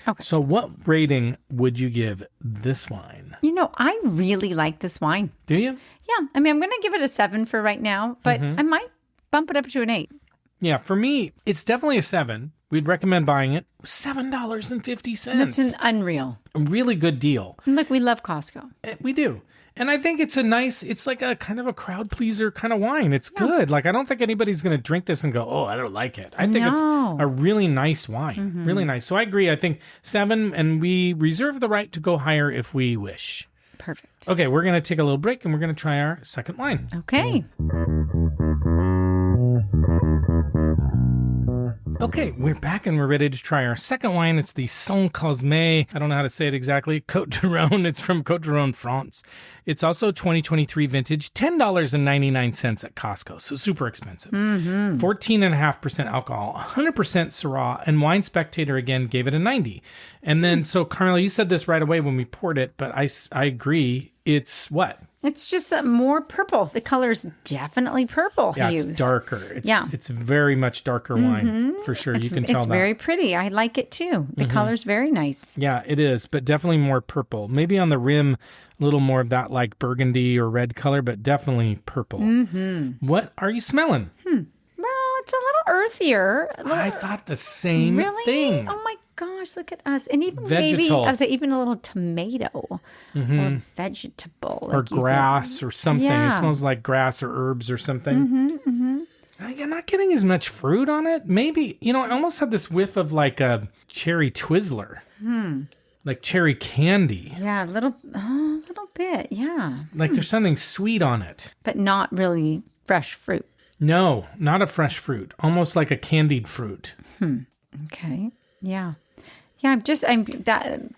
[SPEAKER 2] Okay.
[SPEAKER 1] So what rating would you give this wine?
[SPEAKER 2] You know, I really like this wine.
[SPEAKER 1] Do you?
[SPEAKER 2] Yeah. I'm going to give it a 7 for right now, but I might bump it up to an 8.
[SPEAKER 1] Yeah, for me, it's definitely a 7. We'd recommend buying it. $7.50.
[SPEAKER 2] That's an unreal.
[SPEAKER 1] A really good deal.
[SPEAKER 2] And look, we love Costco.
[SPEAKER 1] We do. And I think it's it's like a kind of a crowd pleaser kind of wine. It's good. Like, I don't think anybody's going to drink this and go, oh, I don't like it. I think it's a really nice wine. Really nice. So I agree. I think 7, and we reserve the right to go higher if we wish.
[SPEAKER 2] Perfect.
[SPEAKER 1] Okay, we're going to take a little break and we're going to try our second wine.
[SPEAKER 2] Okay.
[SPEAKER 1] Okay, we're back and we're ready to try our second wine. It's the Saint Cosme. I don't know how to say it exactly. Côtes du Rhône. It's from Côtes du Rhône, France. It's also 2023 vintage, $10.99 at Costco, so super expensive. 14.5% alcohol, 100% Syrah, and Wine Spectator again gave it a 90. And then, so Carla, you said this right away when we poured it, but I agree. It's what?
[SPEAKER 2] It's just more purple. The color is definitely purple hues.
[SPEAKER 1] It's darker. It's very much darker wine, for sure. You can tell that.
[SPEAKER 2] It's very pretty. I like it too. The color's very nice.
[SPEAKER 1] Yeah, it is, but definitely more purple. Maybe on the rim, a little more of that like burgundy or red color, but definitely purple. What are you smelling?
[SPEAKER 2] Well, it's a little earthier.
[SPEAKER 1] I thought the same thing.
[SPEAKER 2] Oh my gosh, look at us. And even
[SPEAKER 1] Vegetal.
[SPEAKER 2] maybe, I would say even a little tomato or vegetable.
[SPEAKER 1] Or
[SPEAKER 2] like you
[SPEAKER 1] grass
[SPEAKER 2] said.
[SPEAKER 1] or something.
[SPEAKER 2] Yeah.
[SPEAKER 1] It smells like grass or herbs or something. I'm not getting as much fruit on it. Maybe, I almost had this whiff of like a cherry Twizzler. Like cherry candy.
[SPEAKER 2] Yeah, a little bit, yeah.
[SPEAKER 1] Like there's something sweet on it.
[SPEAKER 2] But not really fresh fruit.
[SPEAKER 1] No, not a fresh fruit. Almost like a candied fruit.
[SPEAKER 2] Okay. Yeah. Yeah,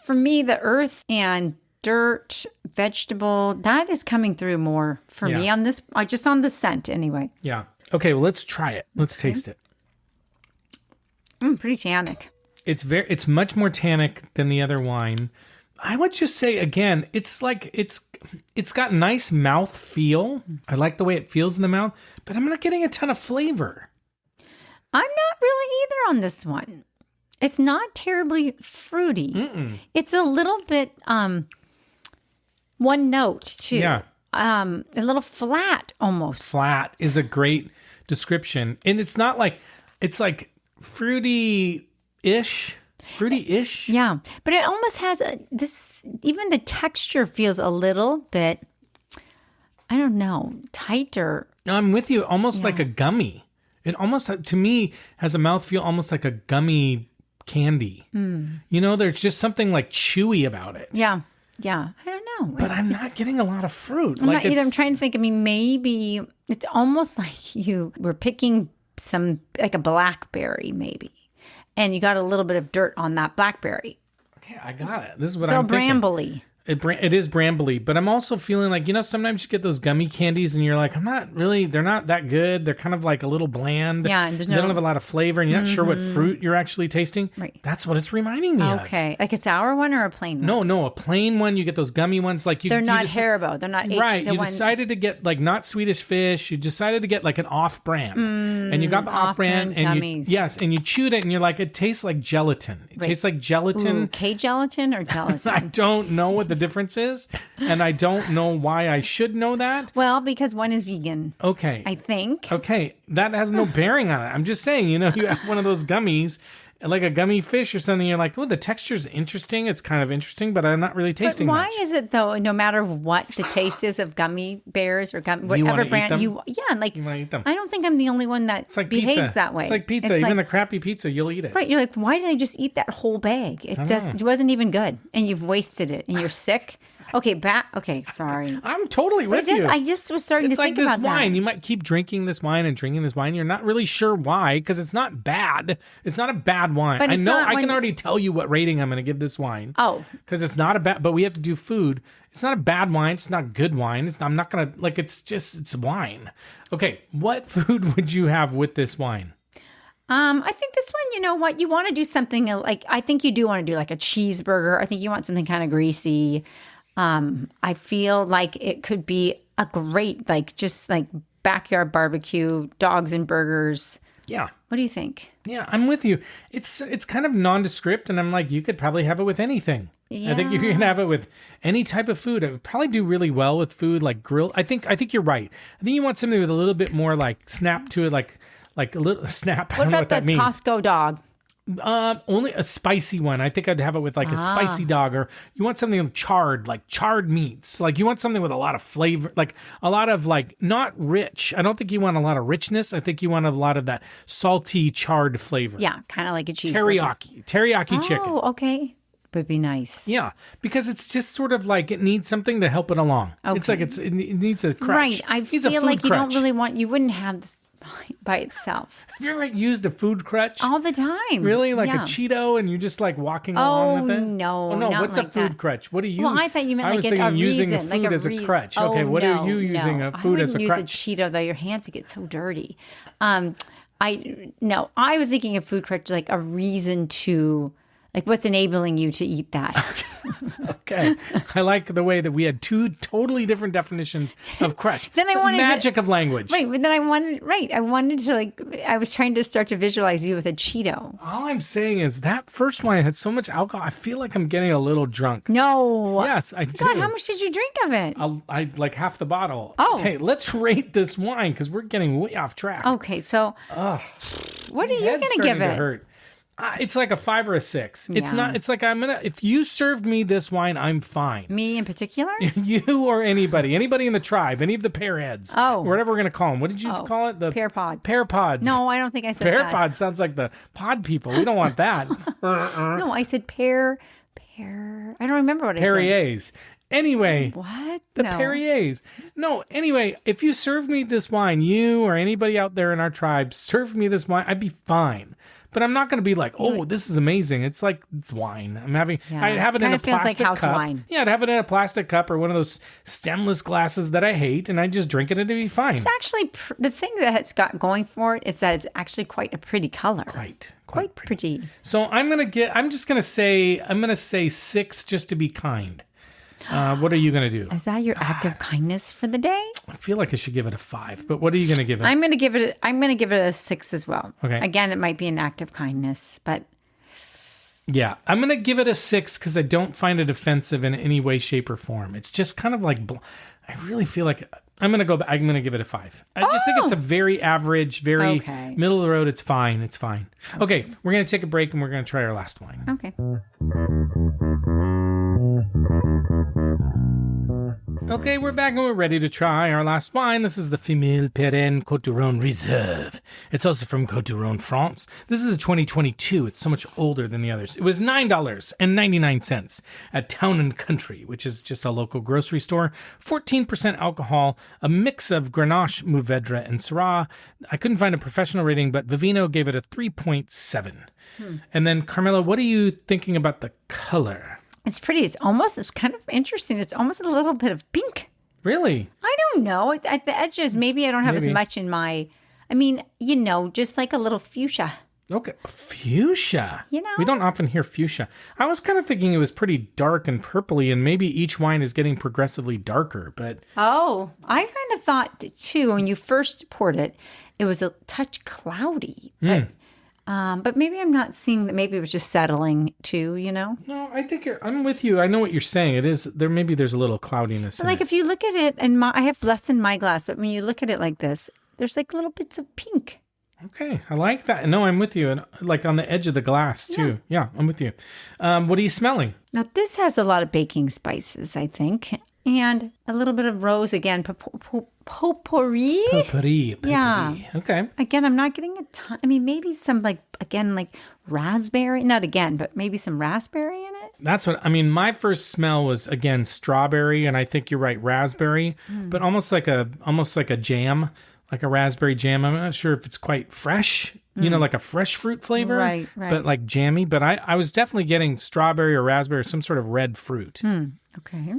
[SPEAKER 2] for me, the earth and dirt, vegetable, that is coming through more for me on this, just on the scent anyway.
[SPEAKER 1] Yeah. Okay, well, let's try it. Let's taste it.
[SPEAKER 2] Pretty tannic.
[SPEAKER 1] It's much more tannic than the other wine. I would just say again, it's like it's got nice mouth feel. I like the way it feels in the mouth, but I'm not getting a ton of flavor.
[SPEAKER 2] I'm not really either on this one. It's not terribly fruity. It's a little bit one note too.
[SPEAKER 1] Yeah.
[SPEAKER 2] A little flat almost.
[SPEAKER 1] Flat is a great description. And it's not like, it's like fruity-ish, fruity-ish.
[SPEAKER 2] Yeah, but it almost has this. Even the texture feels a little bit, I don't know, tighter.
[SPEAKER 1] I'm with you. Almost like a gummy. It almost, to me, has a mouthfeel almost like a gummy candy. You know, there's just something like chewy about it.
[SPEAKER 2] Yeah. I don't know.
[SPEAKER 1] But I'm not getting a lot of fruit.
[SPEAKER 2] I'm not either. I'm trying to think. I mean, maybe it's almost like you were picking some, like a blackberry, maybe, and you got a little bit of dirt on that blackberry.
[SPEAKER 1] Okay, I got it. This is what
[SPEAKER 2] So
[SPEAKER 1] I'm thinking.
[SPEAKER 2] brambly.
[SPEAKER 1] It is brambly, but I'm also feeling like, sometimes you get those gummy candies and you're like, they're not that good. They're kind of like a little bland.
[SPEAKER 2] Yeah, and
[SPEAKER 1] they don't have a lot of flavor and you're not sure what fruit you're actually tasting.
[SPEAKER 2] Right.
[SPEAKER 1] That's what it's reminding me of.
[SPEAKER 2] Okay. Like a sour one or a plain one?
[SPEAKER 1] No, a plain one. You get those gummy ones. Like
[SPEAKER 2] They're not Haribo. They're not H.
[SPEAKER 1] Right. You decided to get like not Swedish Fish. You decided to get like an off-brand. And you got the off-brand and
[SPEAKER 2] gummies.
[SPEAKER 1] and you chewed it and you're like, it tastes like gelatin. It tastes like gelatin.
[SPEAKER 2] Ooh, K-gelatin or gelatin?
[SPEAKER 1] I don't know what the difference is. And I don't know why I should know that.
[SPEAKER 2] Well, because one is vegan.
[SPEAKER 1] Okay.
[SPEAKER 2] I think.
[SPEAKER 1] Okay. That has no bearing on it. I'm just saying, you have one of those gummies, like a gummy fish or something. You're like, oh, the texture's interesting. It's kind of interesting, but I'm not really tasting
[SPEAKER 2] why
[SPEAKER 1] much.
[SPEAKER 2] is it, though, no matter what the taste is of gummy bears or whatever brand you want to eat them? I don't think I'm the only one that behaves
[SPEAKER 1] pizza.
[SPEAKER 2] that way.
[SPEAKER 1] It's like pizza. Even the crappy pizza, you'll eat it.
[SPEAKER 2] Right. You're like, why did I just eat that whole bag? It wasn't even good. And you've wasted it and you're sick. Okay, sorry.
[SPEAKER 1] I'm totally with you.
[SPEAKER 2] I just was starting to think about that.
[SPEAKER 1] It's like this wine. You might keep drinking this wine and drinking this wine. You're not really sure why, because it's not bad. It's not a bad wine.
[SPEAKER 2] But
[SPEAKER 1] I know I can already tell you what rating I'm going to give this wine.
[SPEAKER 2] Oh.
[SPEAKER 1] Because it's not a bad, but we have to do food. It's not a bad wine. It's not good wine. I'm not going to, it's wine. Okay, what food would you have with this wine?
[SPEAKER 2] I think this one, you know what? You want to do something I think you do want to do like a cheeseburger. I think you want something kind of greasy. I feel like it could be a great, just backyard barbecue, dogs and burgers.
[SPEAKER 1] Yeah.
[SPEAKER 2] What do you think?
[SPEAKER 1] Yeah, I'm with you. It's kind of nondescript, and I'm like, you could probably have it with anything. Yeah. I think you can have it with any type of food. It would probably do really well with food like grilled. I think you're right. I think you want something with a little bit more like snap to it, like a little snap. I don't know what that means.
[SPEAKER 2] What about the Costco dog?
[SPEAKER 1] Only a spicy one. I think I'd have it with like a spicy dog, or you want something charred, like charred meats. Like you want something with a lot of flavor, like a lot of not rich. I don't think you want a lot of richness. I think you want a lot of that salty, charred flavor.
[SPEAKER 2] Yeah, kind of like a cheeseburger.
[SPEAKER 1] Teriyaki chicken.
[SPEAKER 2] Oh, okay. Would be nice.
[SPEAKER 1] Yeah, because it's just sort of like it needs something to help it along. Okay. It's like it needs a crutch.
[SPEAKER 2] Right. I feel like you don't really you wouldn't have this by itself.
[SPEAKER 1] Have you ever used a food crutch?
[SPEAKER 2] All the time.
[SPEAKER 1] Really? Like a Cheeto and you're just like walking along with it?
[SPEAKER 2] No.
[SPEAKER 1] Oh, no.
[SPEAKER 2] Not
[SPEAKER 1] What's
[SPEAKER 2] like
[SPEAKER 1] a food
[SPEAKER 2] that.
[SPEAKER 1] crutch? What do you use?
[SPEAKER 2] Well, I thought you meant
[SPEAKER 1] I was
[SPEAKER 2] like
[SPEAKER 1] thinking
[SPEAKER 2] a
[SPEAKER 1] using
[SPEAKER 2] reason.
[SPEAKER 1] food
[SPEAKER 2] Like
[SPEAKER 1] as a crutch. Okay, what
[SPEAKER 2] no,
[SPEAKER 1] are you using a food as a crutch?
[SPEAKER 2] I wouldn't use a Cheeto, though. Your hands would get so dirty. I was thinking of food crutch like a reason to... Like, what's enabling you to eat that?
[SPEAKER 1] Okay. I like the way that we had two totally different definitions of crutch.
[SPEAKER 2] Then I wanted
[SPEAKER 1] magic of language.
[SPEAKER 2] Right, but then I wanted to I was trying to start to visualize you with a Cheeto.
[SPEAKER 1] All I'm saying is that first wine had so much alcohol, I feel like I'm getting a little drunk.
[SPEAKER 2] No.
[SPEAKER 1] Yes, I do.
[SPEAKER 2] God, how much did you drink of it?
[SPEAKER 1] I like half the bottle.
[SPEAKER 2] Oh.
[SPEAKER 1] Okay, let's rate this wine because we're getting way off track.
[SPEAKER 2] Okay, so what are you going to give it?
[SPEAKER 1] Hurt. It's like a 5 or a 6. It's not. It's like if you served me this wine, I'm fine.
[SPEAKER 2] Me in particular?
[SPEAKER 1] You or anybody in the tribe, any of the pear heads.
[SPEAKER 2] Oh,
[SPEAKER 1] whatever we're gonna call them. What did you call it? The
[SPEAKER 2] pear pods.
[SPEAKER 1] Pear pods.
[SPEAKER 2] No, I don't think I said
[SPEAKER 1] pear
[SPEAKER 2] that.
[SPEAKER 1] pod sounds like the pod people. We don't want that.
[SPEAKER 2] No, I said pear. I don't remember what I said.
[SPEAKER 1] Perriers. Anyway,
[SPEAKER 2] what?
[SPEAKER 1] The Perriers. No, anyway, if you served me this wine, you or anybody out there in our tribe served me this wine, I'd be fine. But I'm not going to be like, oh, this is amazing. It's like, it's wine. I'd have it in a plastic
[SPEAKER 2] like house
[SPEAKER 1] cup.
[SPEAKER 2] Wine.
[SPEAKER 1] Yeah, I'd have it in a plastic cup or one of those stemless glasses that I hate, and I'd just drink it and it'd be fine.
[SPEAKER 2] It's actually, the thing that it's got going for it is that it's actually quite a pretty color.
[SPEAKER 1] Quite
[SPEAKER 2] pretty.
[SPEAKER 1] So I'm going to say 6 just to be kind. What are you going to do?
[SPEAKER 2] Is that your act of kindness for the day?
[SPEAKER 1] I feel like I should give it a 5, but what are you going to give it?
[SPEAKER 2] I'm going to give it a 6 as well.
[SPEAKER 1] Okay.
[SPEAKER 2] Again, it might be an act of kindness, but
[SPEAKER 1] yeah, I'm going to give it a 6 because I don't find it offensive in any way, shape, or form. It's just kind of like, I really feel like I'm gonna give it a 5. I just think it's a very average, very middle of the road. It's fine. It's fine. Okay, we're gonna take a break and we're gonna try our last wine.
[SPEAKER 2] Okay.
[SPEAKER 1] Okay, we're back and we're ready to try our last wine. This is the Famille Perrin Côtes du Rhône Reserve. It's also from Côtes du Rhône, France. This is a 2022. It's so much older than the others. It was $9.99 at Town & Country, which is just a local grocery store. 14% alcohol, a mix of Grenache, Mourvedre, and Syrah. I couldn't find a professional rating, but Vivino gave it a 3.7. And then, Carmela, what are you thinking about the color?
[SPEAKER 2] It's pretty. It's kind of interesting. It's almost a little bit of pink.
[SPEAKER 1] Really?
[SPEAKER 2] I don't know. At the edges, maybe I don't have as much in my, just like a little fuchsia.
[SPEAKER 1] Okay. Fuchsia. We don't often hear fuchsia. I was kind of thinking it was pretty dark and purpley, and maybe each wine is getting progressively darker, but...
[SPEAKER 2] Oh, I kind of thought, too, when you first poured it, it was a touch cloudy. But maybe I'm not seeing that. Maybe it was just settling too, No,
[SPEAKER 1] I think I'm with you. I know what you're saying. It is there. Maybe there's a little cloudiness.
[SPEAKER 2] But if you look at it, and I have less in my glass, but when you look at it like this, there's like little bits of pink.
[SPEAKER 1] Okay, I like that. No, I'm with you. And like on the edge of the glass too. Yeah, I'm with you. What are you smelling?
[SPEAKER 2] Now this has a lot of baking spices, I think, and a little bit of rose again. Potpourri. Yeah.
[SPEAKER 1] Okay.
[SPEAKER 2] Again, I'm not getting a ton. Maybe some like raspberry. Not again, but maybe some raspberry in it.
[SPEAKER 1] That's what my first smell was again strawberry, and I think you're right, raspberry, but almost like a jam, like a raspberry jam. I'm not sure if it's quite fresh. Like a fresh fruit flavor,
[SPEAKER 2] right.
[SPEAKER 1] But like jammy. But I was definitely getting strawberry or raspberry, or some sort of red fruit.
[SPEAKER 2] Okay.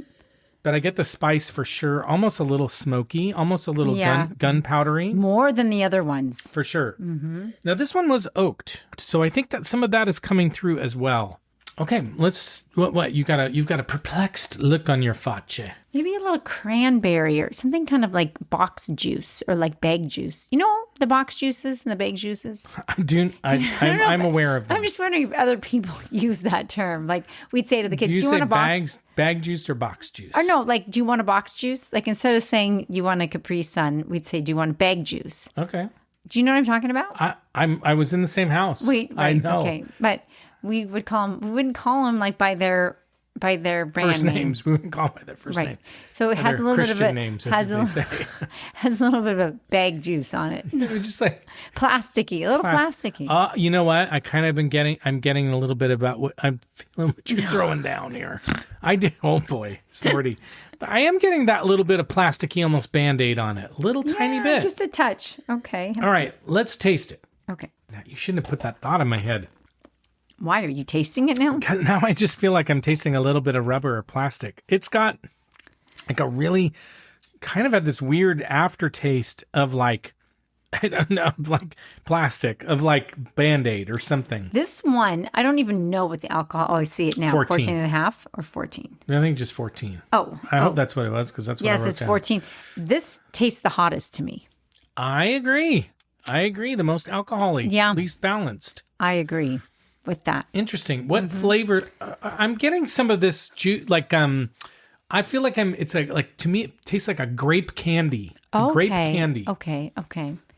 [SPEAKER 1] But I get the spice for sure. Almost a little smoky, almost a little gunpowdery.
[SPEAKER 2] More than the other ones.
[SPEAKER 1] For sure. Mm-hmm. Now, this one was oaked. So I think that some of that is coming through as well. Okay, let's... What? You've got a perplexed look on your face.
[SPEAKER 2] Maybe a little cranberry or something kind of like box juice or like bag juice. The box juices and the bag juices?
[SPEAKER 1] I'm aware of them.
[SPEAKER 2] I'm just wondering if other people use that term. Like we'd say to the kids, do you want a box?
[SPEAKER 1] Bag juice or box juice?
[SPEAKER 2] Or no, like, do you want a box juice? Like instead of saying you want a Capri Sun, we'd say, do you want a bag juice?
[SPEAKER 1] Okay.
[SPEAKER 2] Do you know what I'm talking about?
[SPEAKER 1] I was in the same house.
[SPEAKER 2] Wait, right,
[SPEAKER 1] I know.
[SPEAKER 2] Okay, but we wouldn't call them like by their brand
[SPEAKER 1] first
[SPEAKER 2] name.
[SPEAKER 1] names. We wouldn't call them by their first name.
[SPEAKER 2] So it has a little
[SPEAKER 1] Christian
[SPEAKER 2] bit of
[SPEAKER 1] names,
[SPEAKER 2] has a little bit of a bag juice on it.
[SPEAKER 1] It's just like
[SPEAKER 2] plasticky, a little plasticky.
[SPEAKER 1] You know what? I'm getting a little bit about what I'm feeling. What you're throwing down here. I did. Oh boy, snorty. But I am getting that little bit of plasticky, almost Band-Aid on it. Tiny bit.
[SPEAKER 2] Just a touch. Okay.
[SPEAKER 1] All right, let's taste it.
[SPEAKER 2] Okay.
[SPEAKER 1] Now, you shouldn't have put that thought in my head.
[SPEAKER 2] Why are you tasting it now?
[SPEAKER 1] Now I just feel like I'm tasting a little bit of rubber or plastic. It's got like a really kind of had this weird aftertaste of like, I don't know, of like plastic, of like Band-Aid or something.
[SPEAKER 2] This one, I don't even know what the alcohol. Oh, I see it now. 14 and a half or 14?
[SPEAKER 1] I think just 14.
[SPEAKER 2] Oh.
[SPEAKER 1] I hope that's what it was because that's what I wrote down.
[SPEAKER 2] Yes, it's 14. This tastes the hottest to me.
[SPEAKER 1] I agree. The most alcoholic.
[SPEAKER 2] Yeah.
[SPEAKER 1] Least balanced.
[SPEAKER 2] I agree with that.
[SPEAKER 1] Interesting. What flavor? I'm getting some of this juice. Like I feel like it's like to me it tastes like a grape candy. Grape candy.
[SPEAKER 2] Okay.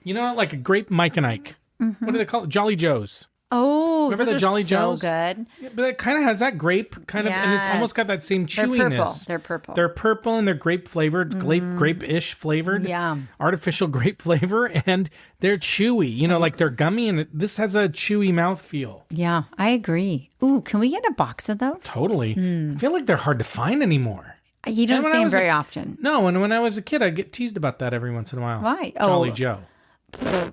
[SPEAKER 1] Like a grape Mike and Ike. What do they call it? Jolly Joes.
[SPEAKER 2] Oh,
[SPEAKER 1] remember the Jolly Joes?
[SPEAKER 2] So good.
[SPEAKER 1] Yeah, but it kind of has that grape kind of, and it's almost got that same chewiness.
[SPEAKER 2] They're purple.
[SPEAKER 1] They're purple and they're grape flavored, grape-ish flavored.
[SPEAKER 2] Yeah.
[SPEAKER 1] Artificial grape flavor, and they're chewy. Like they're gummy, and this has a chewy mouthfeel.
[SPEAKER 2] Yeah, I agree. Ooh, can we get a box of those?
[SPEAKER 1] Totally. I feel like they're hard to find anymore.
[SPEAKER 2] You don't see them very often.
[SPEAKER 1] No, and when I was a kid, I'd get teased about that every once in a while.
[SPEAKER 2] Why?
[SPEAKER 1] Jolly Joe.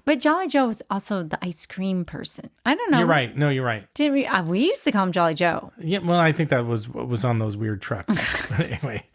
[SPEAKER 2] But Jolly Joe was also the ice cream person. I don't know.
[SPEAKER 1] You're right. No, you're right.
[SPEAKER 2] Didn't we? We used to call him Jolly Joe.
[SPEAKER 1] Yeah, well, I think that was what was on those weird trucks. But anyway,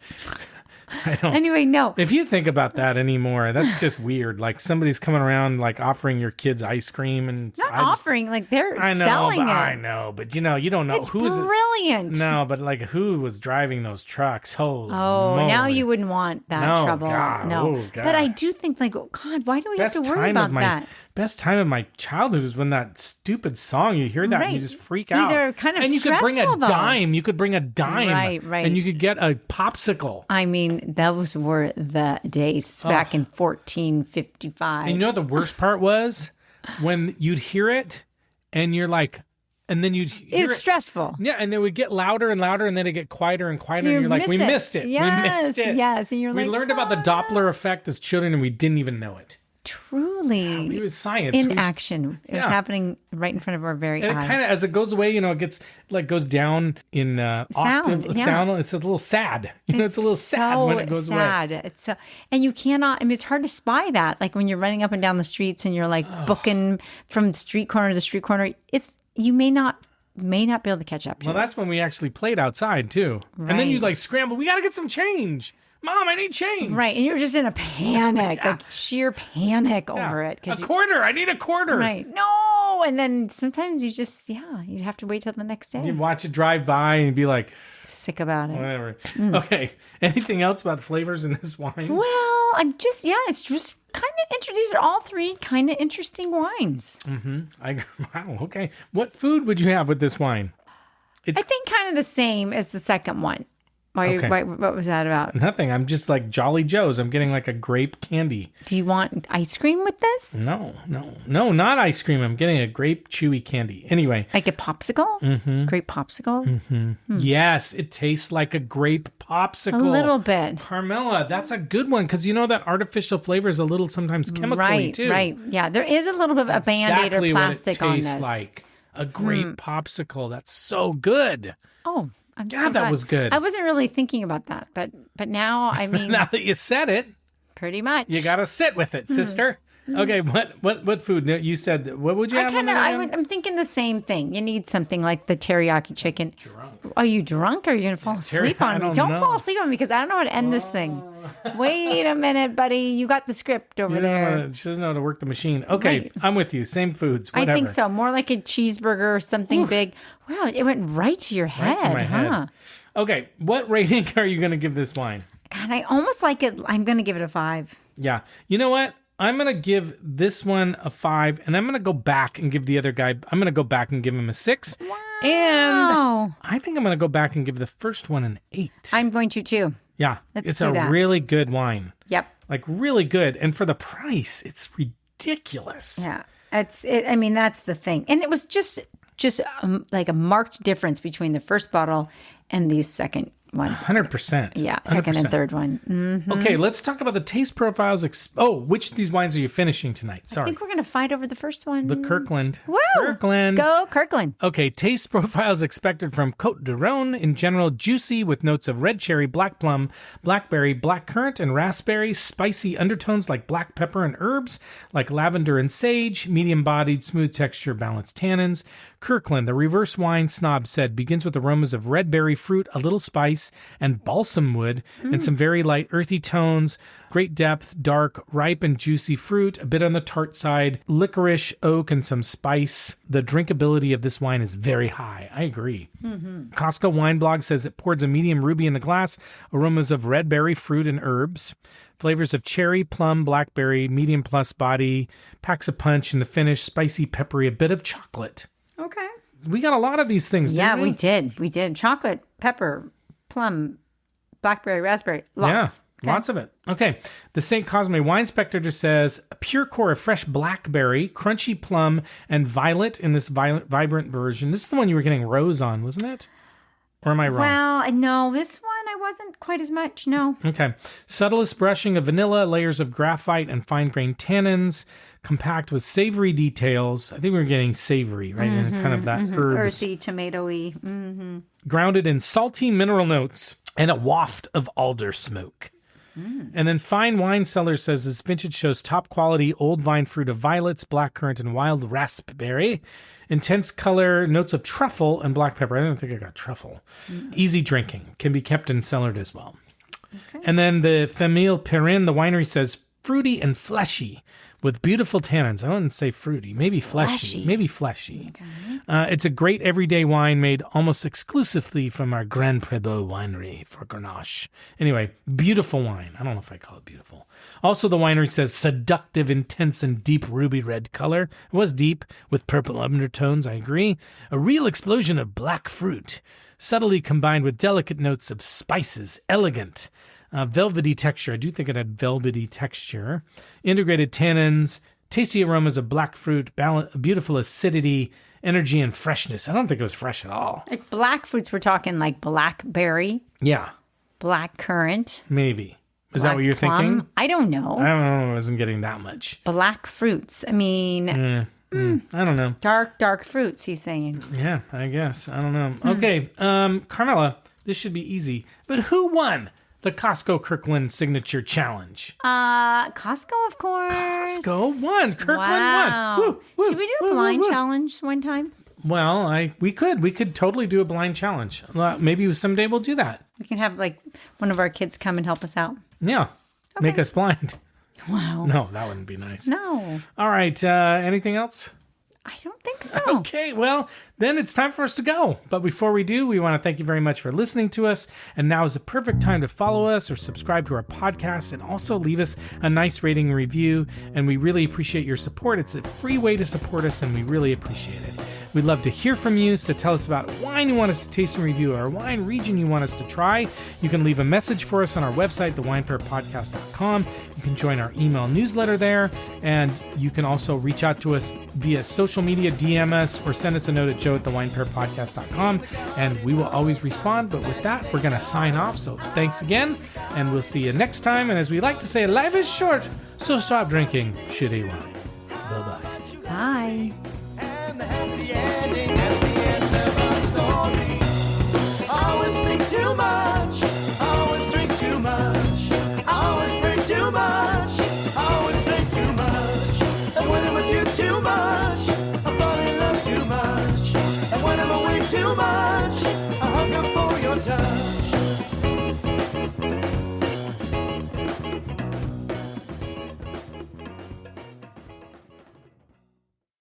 [SPEAKER 1] I don't.
[SPEAKER 2] Anyway, no.
[SPEAKER 1] If you think about that anymore, that's just weird. Like somebody's coming around, like offering your kids ice cream, and
[SPEAKER 2] not offering, like they're selling it.
[SPEAKER 1] I know, but you don't know
[SPEAKER 2] it's brilliant.
[SPEAKER 1] No, but like who was driving those trucks? Holy
[SPEAKER 2] moly. Now you wouldn't want that trouble.
[SPEAKER 1] God.
[SPEAKER 2] No,
[SPEAKER 1] oh, God.
[SPEAKER 2] But I do think, like, oh God, why do we have to worry about that?
[SPEAKER 1] best time of my childhood was when that stupid song, you hear that and you just freak out.
[SPEAKER 2] They're kind of
[SPEAKER 1] and you could bring a
[SPEAKER 2] stressful, though.
[SPEAKER 1] dime. You could bring a dime.
[SPEAKER 2] Right.
[SPEAKER 1] And you could get a popsicle.
[SPEAKER 2] I mean, those were the days back in 1455.
[SPEAKER 1] And you know what the worst part was? When you'd hear it and you're like, and then you'd hear
[SPEAKER 2] It's stressful.
[SPEAKER 1] Yeah, and it would get louder and louder, and then it'd get quieter and quieter, and you're like, we missed it.
[SPEAKER 2] Yes,
[SPEAKER 1] we missed it.
[SPEAKER 2] yes. And you're
[SPEAKER 1] we
[SPEAKER 2] like,
[SPEAKER 1] learned about the Doppler effect as children, and we didn't even know it.
[SPEAKER 2] Truly.
[SPEAKER 1] It was science.
[SPEAKER 2] In action. It was happening right in front of our very
[SPEAKER 1] and
[SPEAKER 2] eyes.
[SPEAKER 1] it kind of, as it goes away, it gets goes down in octave sound. It's a little sad. It's a little sad when it goes away.
[SPEAKER 2] It's so, and you cannot. I mean, it's hard to spy that. Like when you're running up and down the streets and you're like booking from street corner to street corner. You may not be able to catch up to
[SPEAKER 1] Well, that's when we actually played outside too. Right. And then you like scramble. We got to get some change. Mom, I need change.
[SPEAKER 2] Right. And you're just in a panic, like sheer panic over it.
[SPEAKER 1] A quarter. I need a quarter.
[SPEAKER 2] Right. No. And then sometimes you just, you'd have to wait till the next day.
[SPEAKER 1] You'd watch it drive by and be like,
[SPEAKER 2] sick about it.
[SPEAKER 1] Whatever. Okay. Anything else about the flavors in this wine?
[SPEAKER 2] Well, it's just kind of interesting. These are all three kind of interesting wines.
[SPEAKER 1] Wow. Okay. What food would you have with this wine?
[SPEAKER 2] I think kind of the same as the second one. What was that about?
[SPEAKER 1] Nothing. I'm just like Jolly Joe's. I'm getting like a grape candy.
[SPEAKER 2] Do you want ice cream with this?
[SPEAKER 1] No, not ice cream. I'm getting a grape chewy candy. Anyway.
[SPEAKER 2] Like a popsicle? Mm-hmm. Grape popsicle?
[SPEAKER 1] Mm-hmm. Yes, it tastes like a grape popsicle.
[SPEAKER 2] A little bit.
[SPEAKER 1] Carmela, that's a good one because you know that artificial flavor is a little sometimes chemical-y too.
[SPEAKER 2] Right. Yeah, there is a little bit of a Band-Aid or plastic on this.
[SPEAKER 1] Exactly what it tastes like. A grape popsicle. That's so good.
[SPEAKER 2] Oh, I'm so glad.
[SPEAKER 1] That was good.
[SPEAKER 2] I wasn't really thinking about that, but now, I mean,
[SPEAKER 1] now that you said it,
[SPEAKER 2] pretty much.
[SPEAKER 1] You got to sit with it, sister. Okay, what food? You said, what would you have?
[SPEAKER 2] I'm thinking the same thing. You need something like the teriyaki chicken. Are you drunk or are you going to fall asleep on me? Don't fall asleep on me because I don't know how to end this thing. Wait a minute, buddy. You got the script over there.
[SPEAKER 1] She doesn't know how to work the machine. Okay, right. I'm with you. Same foods, whatever.
[SPEAKER 2] I think so. More like a cheeseburger or something big. Wow, it went right to your head.
[SPEAKER 1] Right to my head. Okay, what rating are you going to give this wine?
[SPEAKER 2] God, I almost like it. I'm going to give it a 5.
[SPEAKER 1] Yeah. You know what? I'm going to give this one a 5, and I'm going to go back and give the other guy, I'm going to go back and give him a 6.
[SPEAKER 2] Wow.
[SPEAKER 1] And I think I'm going to go back and give the first one an 8.
[SPEAKER 2] I'm going to too.
[SPEAKER 1] Yeah.
[SPEAKER 2] Let's do that.
[SPEAKER 1] Really good wine.
[SPEAKER 2] Yep.
[SPEAKER 1] Like really good. And for the price, it's ridiculous.
[SPEAKER 2] Yeah. I mean, that's the thing. And it was just like a marked difference between the first bottle and these second ones.
[SPEAKER 1] 100%.
[SPEAKER 2] Yeah, second 100%. And third one. Mm-hmm.
[SPEAKER 1] Okay, let's talk about the taste profiles. Which of these wines are you finishing tonight? Sorry.
[SPEAKER 2] I think we're going to fight over the first one.
[SPEAKER 1] The Kirkland.
[SPEAKER 2] Woo!
[SPEAKER 1] Kirkland.
[SPEAKER 2] Go Kirkland.
[SPEAKER 1] Okay, taste profiles expected from Côtes du Rhône. In general, juicy with notes of red cherry, black plum, blackberry, blackcurrant, and raspberry. Spicy undertones like black pepper and herbs like lavender and sage. Medium-bodied, smooth texture, balanced tannins. Kirkland, the reverse wine snob said, begins with aromas of red berry fruit, a little spice, and balsam wood, and some very light earthy tones, great depth, dark, ripe and juicy fruit, a bit on the tart side, licorice, oak, and some spice. The drinkability of this wine is very high. I agree. Mm-hmm. Costco Wine Blog says it pours a medium ruby in the glass, aromas of red berry fruit and herbs, flavors of cherry, plum, blackberry, medium plus body, packs a punch in the finish, spicy, peppery, a bit of chocolate.
[SPEAKER 2] Okay.
[SPEAKER 1] We got a lot of these things, didn't we?
[SPEAKER 2] We did. Chocolate, pepper, plum, blackberry, raspberry, lots.
[SPEAKER 1] Yeah, lots of it. Okay. The St. Cosme Wine Spectre just says, a pure core of fresh blackberry, crunchy plum, and violet in this vibrant version. This is the one you were getting rose on, wasn't it? Or am I wrong?
[SPEAKER 2] Well, no, this one I wasn't quite as much, no.
[SPEAKER 1] Okay. Subtlest brushing of vanilla, layers of graphite and fine-grained tannins, compact with savory details. I think we were getting savory, right? And kind of that herbs.
[SPEAKER 2] Earthy, tomatoey. Mm-hmm.
[SPEAKER 1] Grounded in salty mineral notes and a waft of alder smoke. And then Fine Wine Cellar says this vintage shows top quality old vine fruit of violets, blackcurrant, and wild raspberry. Intense color, notes of truffle and black pepper. I don't think I got truffle. Easy drinking. Can be kept and cellared as well. Okay. And then the Famille Perrin, the winery says fruity and fleshy with beautiful tannins. I wouldn't say fruity, maybe fleshy. Maybe fleshy. Okay. It's a great everyday wine made almost exclusively from our Grand Prébeau winery for Grenache. Anyway, beautiful wine. I don't know if I call it beautiful. Also, the winery says seductive, intense, and deep ruby red color. It was deep with purple undertones, I agree. A real explosion of black fruit, subtly combined with delicate notes of spices, elegant. Velvety texture. I do think it had velvety texture. Integrated tannins, tasty aromas of black fruit, beautiful acidity, energy, and freshness. I don't think it was fresh at all.
[SPEAKER 2] Like black fruits, we're talking like blackberry.
[SPEAKER 1] Yeah.
[SPEAKER 2] Black currant.
[SPEAKER 1] Maybe. Is that what you're thinking?
[SPEAKER 2] I don't know.
[SPEAKER 1] I don't know. I wasn't getting that much.
[SPEAKER 2] Black fruits. I mean...
[SPEAKER 1] I don't know.
[SPEAKER 2] Dark fruits, he's saying.
[SPEAKER 1] Yeah, I guess. I don't know. Okay, Carmela, this should be easy. But who won the Costco Kirkland Signature Challenge?
[SPEAKER 2] Costco, of course.
[SPEAKER 1] Costco won. Kirkland
[SPEAKER 2] wow.
[SPEAKER 1] won. Woo, woo,
[SPEAKER 2] Should we do a blind challenge one time?
[SPEAKER 1] Well, we could totally do a blind challenge. Maybe someday we'll do that.
[SPEAKER 2] We can have like one of our kids come and help us out.
[SPEAKER 1] Yeah, make us blind.
[SPEAKER 2] Wow.
[SPEAKER 1] No, that wouldn't be nice.
[SPEAKER 2] No.
[SPEAKER 1] All right. Anything else?
[SPEAKER 2] I don't think so.
[SPEAKER 1] Okay, well, then it's time for us to go. But before we do, we want to thank you very much for listening to us. And now is the perfect time to follow us or subscribe to our podcast and also leave us a nice rating and review. And we really appreciate your support. It's a free way to support us, and we really appreciate it. We'd love to hear from you, so tell us about wine you want us to taste and review or a wine region you want us to try. You can leave a message for us on our website, thewinepairpodcast.com. You can join our email newsletter there, and you can also reach out to us via social media, DM us, or send us a note at joe@thewinepairpodcast.com, and we will always respond. But with that, we're going to sign off, so thanks again, and we'll see you next time. And as we like to say, life is short, so stop drinking shitty wine. Bye-bye.
[SPEAKER 2] Bye.
[SPEAKER 3] And the happy ending at the end of our story. Always think too much, always drink too much, always pray too much, always play too much. And when I'm with you too much, I fall in love too much. And when I'm away too much,